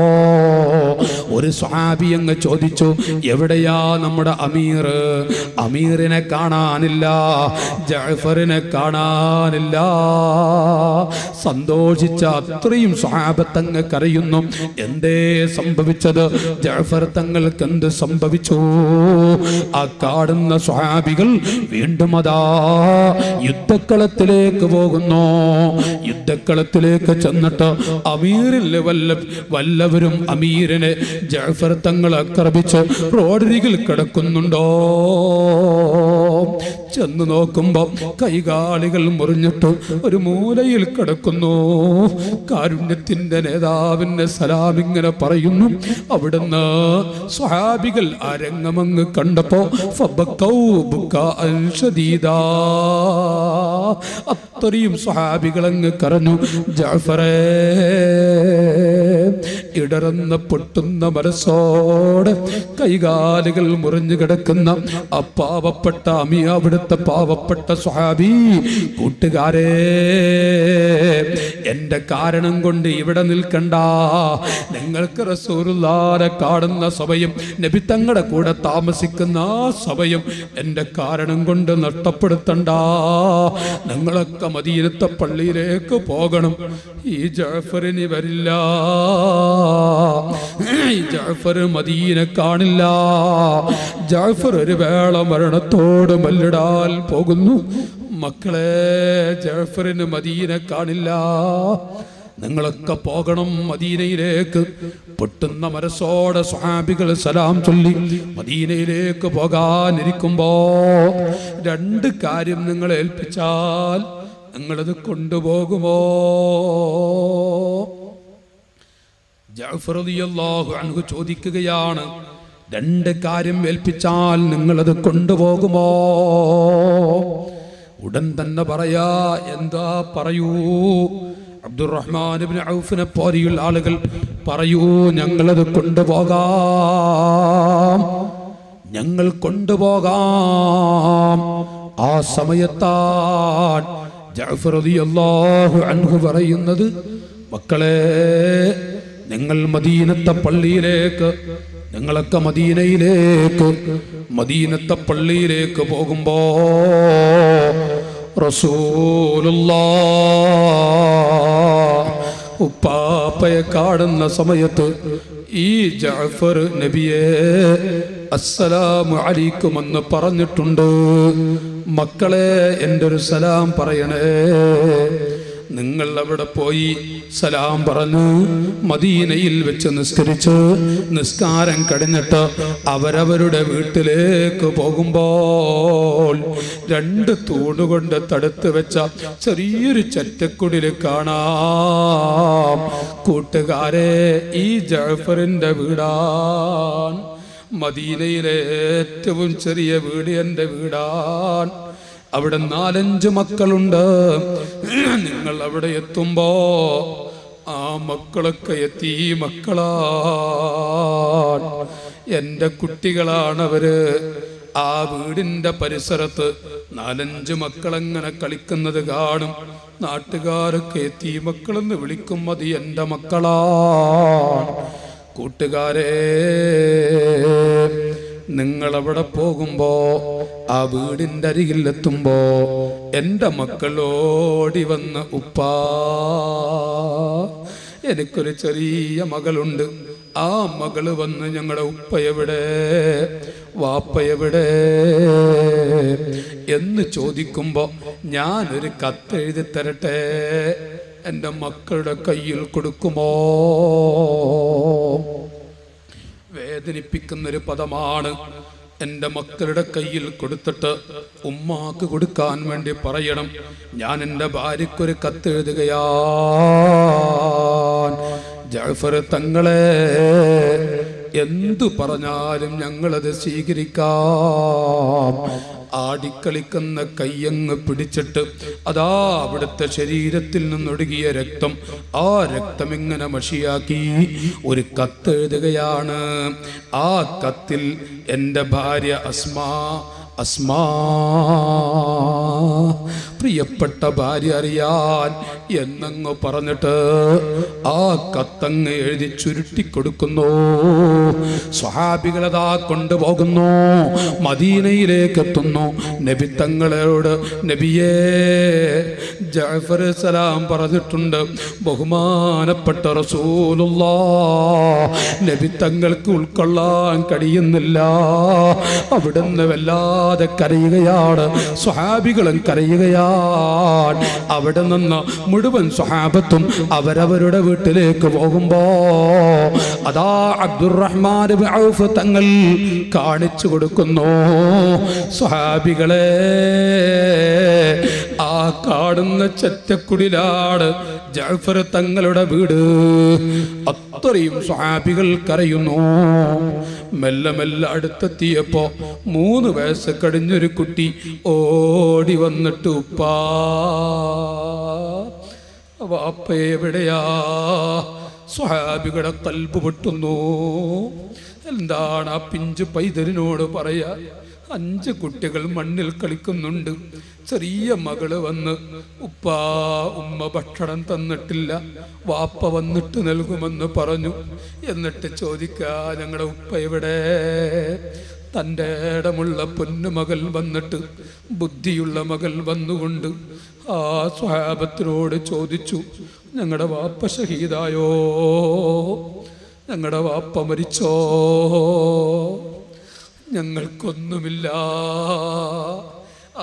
ഒരു സ്വഹാബി അങ്ങ് ചോദിച്ചു, എവിടെയാ നമ്മുടെ അമീർ? അമീറിനെ കാണാനില്ല, ജഅഫറിനെ കാണാനില്ല. സന്തോഷിച്ച അത്രയും സ്വഹാബത്തങ്ങ് കരയുന്നു. എന്തേ സംഭവിച്ചത്? ജഅഫർ തങ്ങൾക്ക് എന്ത് സംഭവിച്ചു? ആ കാണുന്ന സ്വഹാബികൾ വീണ്ടും അതാ യുദ്ധക്കളത്തിലേക്ക് പോകുന്നു. യുദ്ധക്കളത്തിലേക്ക് ചെന്നിട്ട് അമീറിൽ വല്ലവരും അമീറിനെ ജഅഫർ തങ്ങൾ ആക്രമിച്ച് റോഡരികിൽ കിടക്കുന്നുണ്ടോ? ചെന്ന് നോക്കുമ്പോ കൈകാലുകൾ മുറിഞ്ഞിട്ട് ഒരു മൂലയിൽ കിടക്കുന്നു. കാരുണ്യത്തിന്റെ നേതാവിന്റെ സലാം ഇങ്ങനെ പറയുന്നു. അവിടുന്ന് സ്വഹാബികൾ ആ രംഗമങ്ങ് കണ്ടപ്പോ അത്രയും സ്വഹാബികളങ്ങ് കരഞ്ഞു. ജഅഫറേ, ഇടറുന്ന പൊട്ടുന്ന മനസ്സോടെ കൈകാലുകൾ മുറിഞ്ഞു കിടക്കുന്ന ആ പാവപ്പെട്ട അവിടുത്തെ പാവപ്പെട്ട സ്വഹാബി, കൂട്ടുകാരെ, എന്റെ കാരണം കൊണ്ട് ഇവിടെ നിൽക്കണ്ട. നിങ്ങൾക്ക് റസൂലുള്ളാഹിനെ കാണുന്ന സമയം, നബി തങ്ങളുടെ കൂടെ താമസിക്കുന്ന ആ സമയം എന്റെ കാരണം കൊണ്ട് നഷ്ടപ്പെടുത്തണ്ട. നിങ്ങളൊക്കെ മദീനത്തെ പള്ളിയിലേക്ക് പോകണം. ഈ ജഅഫറിന് വരില്ല, ഈ ജഅഫർ മദീന കാണില്ല. ജഅഫർ ഒരു വേള മരണത്തോട് മല്ലിടാൻ പോകുന്നു. മക്കളെ, ജഅഫറിന് മദീന കാണില്ല. നിങ്ങളൊക്കെ പോകണം മദീനയിലേക്ക്. പൊട്ടുന്ന മനസ്സോടെ സ്വഹാബികൾ സലാം ചൊല്ലി മദീനയിലേക്ക് പോകാനിരിക്കുമ്പോ 2 കാര്യം നിങ്ങളെ ഏൽപ്പിച്ചാൽ നിങ്ങളത് കൊണ്ടുപോകുമോ? ജഅഫർ റളിയല്ലാഹു അൻഹു ചോദിക്കുകയാണ്, 2 കാര്യം ഏൽപ്പിച്ചാൽ നിങ്ങളത് കൊണ്ടുപോകുമോ? ഉടൻ തന്നെ പറയാ. എന്താ? പറയൂ. അബ്ദുറഹ്മാൻ ഇബ്നു ഔഫിനെ പോലെയുള്ള ആളുകൾ പറയൂ, ഞങ്ങളത് കൊണ്ടുപോകാം, ഞങ്ങൾ കൊണ്ടുപോകാം. ആ സമയത്താൻ ജഅഫർ റളിയല്ലാഹു അൻഹു പറയുന്നത്, മക്കളെ, നിങ്ങൾ മദീനത്തെ പള്ളിയിലേക്ക്, നിങ്ങളൊക്കെ മദീനത്തെ പള്ളിയിലേക്ക് പോകുമ്പോ റസൂലുള്ളാഹ് ഉപ്പാപ്പയെ കാണുന്ന സമയത്ത് ഈ ജഅഫർ നബിയെ അസ്സലാമു അലൈക്കും എന്ന് പറഞ്ഞിട്ടുണ്ട്. മക്കളെ, എൻ്റെ ഒരു സലാം പറയണേ. നിങ്ങൾ അവിടെ പോയി സലാം പറഞ്ഞ് മദീനയിൽ വെച്ച് നിസ്കരിച്ച് നിസ്കാരം കഴിഞ്ഞിട്ട് അവരവരുടെ വീട്ടിലേക്ക് പോകുമ്പോൾ 2 തൂണുകൊണ്ട് തടുത്ത് വെച്ച ചെറിയൊരു ചറ്റക്കുടില് കാണാം. കൂട്ടുകാരെ, ഈ ജഅഫറിന്റെ വീടാണ്. മദീനയിലെ ഏറ്റവും ചെറിയ വീട് എൻ്റെ വീടാണ്. അവിടെ 4-5 മക്കളുണ്ട്. നിങ്ങൾ അവിടെ എത്തുമ്പോ ആ മക്കളൊക്കെ എത്തി മക്കളാണ്, എൻ്റെ കുട്ടികളാണവര്. ആ വീടിന്റെ പരിസരത്ത് 4-5 മക്കളെങ്ങനെ കളിക്കുന്നത് കാണും. നാട്ടുകാരൊക്കെ എത്തി മക്കളെന്ന് വിളിക്കും, മതി എൻ്റെ മക്കളാണ്. കൂട്ടുകാരെ, നിങ്ങളവിടെ പോകുമ്പോ ആ വീടിന്റെ അരികിലെത്തുമ്പോ എൻ്റെ മക്കളോടി വന്ന്, ഉപ്പാ, എനിക്കൊരു ചെറിയ മകളുണ്ട്, ആ മകള് വന്ന് ഞങ്ങളുടെ ഉപ്പ എവിടെ, വാപ്പ എവിടെ എന്ന് ചോദിക്കുമ്പോ ഞാനൊരു കത്തെഴുതി തരട്ടെ, എൻ്റെ മക്കളുടെ കയ്യിൽ കൊടുക്കുമോ? വേദനിപ്പിക്കുന്നൊരു പദമാണ്. എൻ്റെ മക്കളുടെ കയ്യിൽ കൊടുത്തിട്ട് ഉമ്മാക്ക് കൊടുക്കാൻ വേണ്ടി പറയണം, ഞാൻ എൻ്റെ ഭാര്യയ്ക്കൊരു കത്തെഴുതുകയാണ്. ജഅഫർ തങ്ങളെ, എന്തു പറഞ്ഞാലും ഞങ്ങളത് സ്വീകരിക്കാം. ആടിക്കളിക്കുന്ന കയ്യങ്ങ് പിടിച്ചിട്ട് അതാ അവിടുത്തെ ശരീരത്തിൽ നിന്നൊഴുകിയ രക്തം, ആ രക്തം ഇങ്ങനെ മഷിയാക്കി ഒരു കത്തെഴുതുകയാണ്. ആ കത്തിൽ എൻ്റെ ഭാര്യ അസ്മാ, പ്രിയപ്പെട്ട ഭാര്യ അറിയാൻ എന്നങ്ങ് പറഞ്ഞിട്ട് ആ കത്തങ്ങ് എഴുതി ചുരുട്ടിക്കൊടുക്കുന്നു. സ്വഹാബികളതാ കൊണ്ടുപോകുന്നു, മദീനയിലേക്ക് എത്തുന്നു. നബി തങ്ങളോട്, നബിയേ, ജഅഫർ സലാം പറഞ്ഞിട്ടുണ്ട്, ബഹുമാനപ്പെട്ട റസൂലുള്ളാഹ്. നബി തങ്ങൾക്ക് ഉൾക്കൊള്ളാൻ കഴിയുന്നില്ല. അവിടുന്ന് വല്ലാതെ കരയുകയാണ്, സ്വഹാബികളും കരയുകയാണ്. അവിടെ നിന്ന് മുഴുവൻ സ്വഹാബത്തും അവരവരുടെ വീട്ടിലേക്ക് പോകുമ്പോ അതാ അബ്ദുറഹ്മാൻ ഇബ്നു ഔഫ് തങ്ങൾ കാണിച്ചു കൊടുക്കുന്നു, സ്വഹാബികളെ, ആ കാണുന്ന ചെറ്റക്കുടിലാണ് ജഅഫർ തങ്ങളുടെ വീട്. അത്രയും സ്വഹാബികൾ കരയുന്നു. മെല്ലെ മെല്ലെ അടുത്തെത്തിയപ്പോ 3 വയസ്സ് കഴിഞ്ഞൊരു കുട്ടി ഓടി വന്നിട്ട്, ഉപ്പാ, വാപ്പ എവിടെയാ? സ്വഹാബികളുടെ ഖൽബ് പൊട്ടുന്നു. എന്താണ് ആ പിഞ്ചു പൈതലിനോട് പറയാ? 5 കുട്ടികൾ മണ്ണിൽ കളിക്കുന്നുണ്ട്. ചെറിയ മകള് വന്ന്, ഉപ്പാ, ഉമ്മ ഭക്ഷണം തന്നിട്ടില്ല, വാപ്പ വന്നിട്ട് നൽകുമെന്ന് പറഞ്ഞു. എന്നിട്ട് ചോദിക്കാ, ഞങ്ങളുടെ ഉപ്പ എവിടെ? തൻ്റെ ഇടമുള്ള പൊന്നുമകൾ വന്നിട്ട്, ബുദ്ധിയുള്ള മകൾ വന്നുകൊണ്ട് ആ സ്വഹാബത്തിനോട് ചോദിച്ചു, ഞങ്ങളുടെ വാപ്പ ഷഹീദായോ? ഞങ്ങളുടെ വാപ്പ മരിച്ചോ? ഞങ്ങൾക്കൊന്നുമില്ല.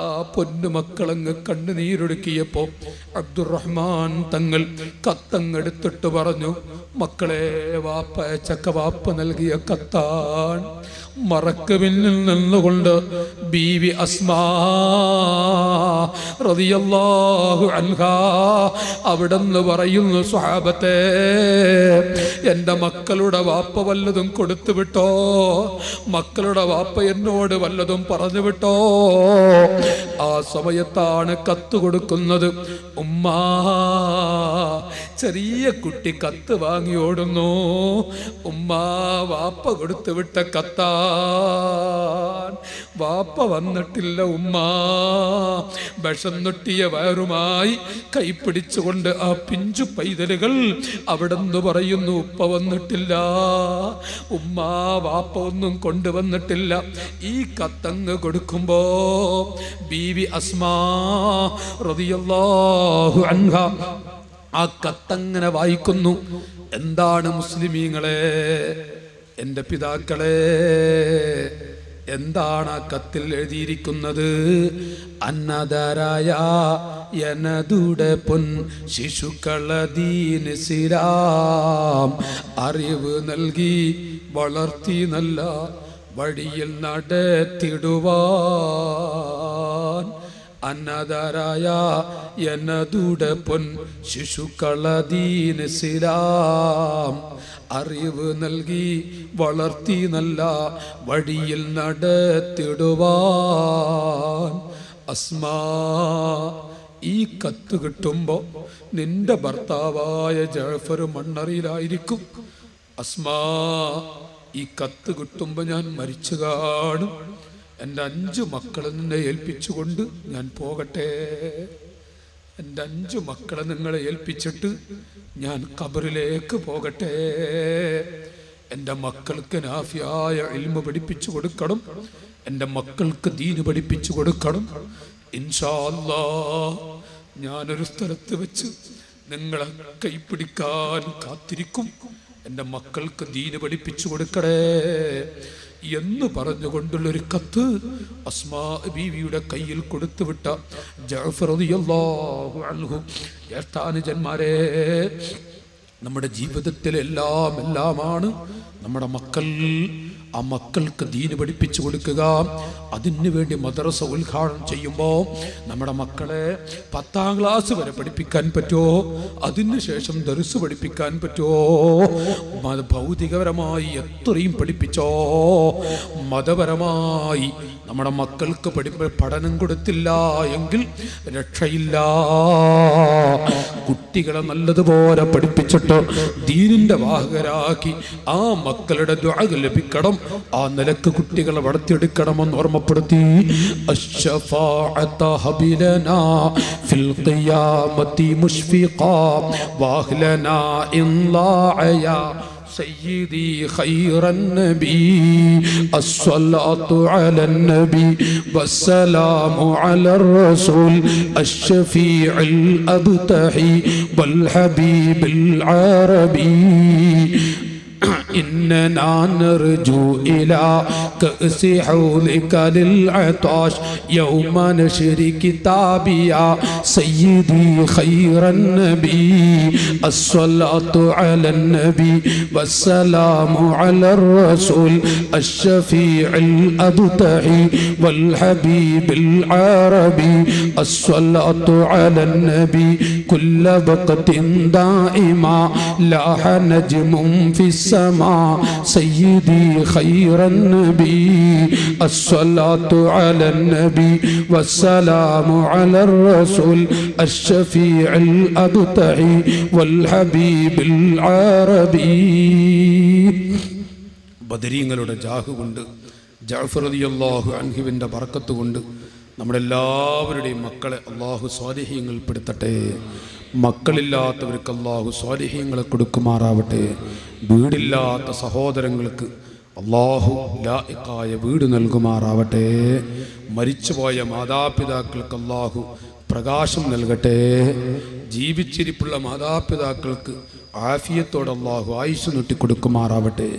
ആ പൊന്നുമക്കളങ്ങ് കണ്ണുനീരൊടുക്കിയപ്പോ അബ്ദുറഹ്മാൻ തങ്ങൾ കത്തങ്ങെടുത്തിട്ട് പറഞ്ഞു, മക്കളെ, വാപ്പ ചക്ക വാപ്പ നൽകിയ കത്താൻ. മറക്കവിന്നിൽ നിന്നുകൊണ്ട് ബീവി അസ്മാ റളിയല്ലാഹു അൻഹാ അവിടെന്ന് പറയുന്നു, സ്വഹാബത്തെ, എൻ്റെ മക്കളുടെ വാപ്പ വല്ലതും കൊടുത്തു വിട്ടോ? മക്കളുടെ വാപ്പ എന്നോട് വല്ലതും പറഞ്ഞു വിട്ടോ? ആ സമയത്താണ് കത്ത് കൊടുക്കുന്നത്. ഉമ്മാ, ചെറിയ കുട്ടി കത്ത് വാങ്ങി ഓടുന്നു. ഉമ്മാ, വാപ്പ കൊടുത്തു വിട്ട കത്താൻ. വാപ്പ വന്നിട്ടില്ല ഉമ്മാ. വിഷം തൊട്ടിയ വയറുമായി കൈപ്പിടിച്ചുകൊണ്ട് ആ പിഞ്ചു പൈതലുകൾ അവിടെന്ന് പറയുന്നു, ഉപ്പ വന്നിട്ടില്ല ഉമ്മാ, വാപ്പ ഒന്നും കൊണ്ടുവന്നിട്ടില്ല. ഈ കത്തങ്ങ് കൊടുക്കുമ്പോ ബീവി അസ്മാ റളിയല്ലാഹു അൻഹ ആ കത്തങ്ങനെ വായിക്കുന്നു. എന്താണ് മുസ്ലിമീങ്ങളെ, എൻ്റെ പിതാക്കളെ, എന്താണ് ആ കത്തിൽ എഴുതിയിരിക്കുന്നത്? അന്നദരായ എനതുടെ പൊൻ ശിശുക്കളദീനിസ്ലാം അറിവ് നൽകി വളർത്തി നല്ല വഴിയിൽ നടത്തിടുവാൻ. അന്നദരായ എനതുടെ പൊൻ ശിശുക്കളദീനിസ്ലാം അറിവ് നൽകി വളർത്തി നല്ല വഴിയിൽ നടത്തിടുവാൻ. അസ്മാ, ഈ കത്ത് കിട്ടുമ്പോ നിന്റെ ഭർത്താവായ ജഅഫർ മണ്ണറിയിലായിരിക്കും. അസ്മാ, ഈ കത്ത് കിട്ടുമ്പോ ഞാൻ മരിച്ചു കാണും. എൻ്റെ 5 മക്കളെ നിന്നെ ഏൽപ്പിച്ചുകൊണ്ട് ഞാൻ പോകട്ടെ. എൻ്റെ 5 മക്കളെ നിങ്ങളെ ഏൽപ്പിച്ചിട്ട് ഞാൻ ഖബറിലേക്ക് പോകട്ടെ. എൻ്റെ മക്കൾക്ക് നാഫിയായ ഇൽമു പഠിപ്പിച്ചു കൊടുക്കണം. എൻ്റെ മക്കൾക്ക് ദീന് പഠിപ്പിച്ചു കൊടുക്കണം. ഇൻഷാ അല്ലാഹ് ഞാനൊരു സ്ഥലത്ത് വെച്ച് നിങ്ങളെ കൈപ്പിടിക്കാൻ കാത്തിരിക്കും. എൻ്റെ മക്കൾക്ക് ദീന് പഠിപ്പിച്ചു കൊടുക്കണേ എന്ന് പറഞ്ഞുകൊണ്ടുള്ളൊരു കത്ത് അസ്മാ ബീവിയുടെ കയ്യിൽ കൊടുത്തുവിട്ട ജഅഫർ റളിയല്ലാഹു അൻഹു. ജ്യേഷ്ഠാനുജന്മാരെ, നമ്മുടെ ജീവിതത്തിൽ എല്ലാമാണ് നമ്മുടെ മക്കൾ. ആ മക്കൾക്ക് ദീന് പഠിപ്പിച്ചു കൊടുക്കുക. അതിനു വേണ്ടി മദ്രസ ഉദ്ഘാടനം ചെയ്യുമ്പോൾ നമ്മുടെ മക്കളെ 10ാം ക്ലാസ് വരെ പഠിപ്പിക്കാൻ പറ്റുമോ? അതിനുശേഷം ദർസ് പഠിപ്പിക്കാൻ പറ്റുമോ? ഭൗതികപരമായി എത്രയും പഠിപ്പിച്ചോ. മതപരമായി നമ്മുടെ മക്കൾക്ക് പഠനം കൊടുത്തില്ല എങ്കിൽ രക്ഷയില്ല. കുട്ടികളെ നല്ലതുപോലെ പഠിപ്പിച്ചിട്ട് ദീനിന്റെ വാഹകരാക്കി ആ മക്കളുടെ ദുആ ലഭിക്കണം. ആ നിലക്ക് കുട്ടികളെ വളർത്തിയെടുക്കണമെന്ന് ഓർമ്മപ്പെടുത്തി. അശ്ശഫാഅത ഹബിലനാ ഫിൽ ഖിയാമത്തി മുഷ്ഫിഖാ വഅഹ്ലനാ ഇൻലാഅ سيدي خير النبي الصلاة على النبي والسلام على الرسول الشفيع الأبتحي والحبيب العربي إننا نرجو إلى كأس حولك للعطاش يوم نشر كتابي يا سيدي خير النبي الصلاة على النبي والسلام على الرسول الشفيع الأبتحي والحبيب العربي الصلاة على النبي كل وقت دائما لاح نجم في السماء سيدي خير النبي الصلاة على النبي والسلام على الرسول الشفيع الأبتحي والحبيب العربي. ബദരീങ്ങളുടെ ജാഹ് കൊണ്ട് ജഅഫർ റളിയല്ലാഹു അൻഹുവിന്റെ ബറക്കത്ത് കൊണ്ട് നമ്മുടെ എല്ലാവരുടെയും മക്കളെ അല്ലാഹു സ്വാലിഹീങ്ങളിൽ പെടുത്തട്ടെ. മക്കളില്ലാത്തവർക്ക് അല്ലാഹു സ്വാലിഹീങ്ങളെ കൊടുക്കുമാറാവട്ടെ. വീടില്ലാത്ത സഹോദരങ്ങൾക്ക് അല്ലാഹു ലായിഖായ വീട് നൽകുമാറാവട്ടെ. മരിച്ചുപോയ മാതാപിതാക്കൾക്ക് അല്ലാഹു പ്രകാശം നൽകട്ടെ. ജീവിച്ചിരിപ്പുള്ള മാതാപിതാക്കൾക്ക് ആഫിയത്തോടെ അല്ലാഹു ആയുസ്സ് നീട്ടിക്കൊടുക്കുമാറാവട്ടെ.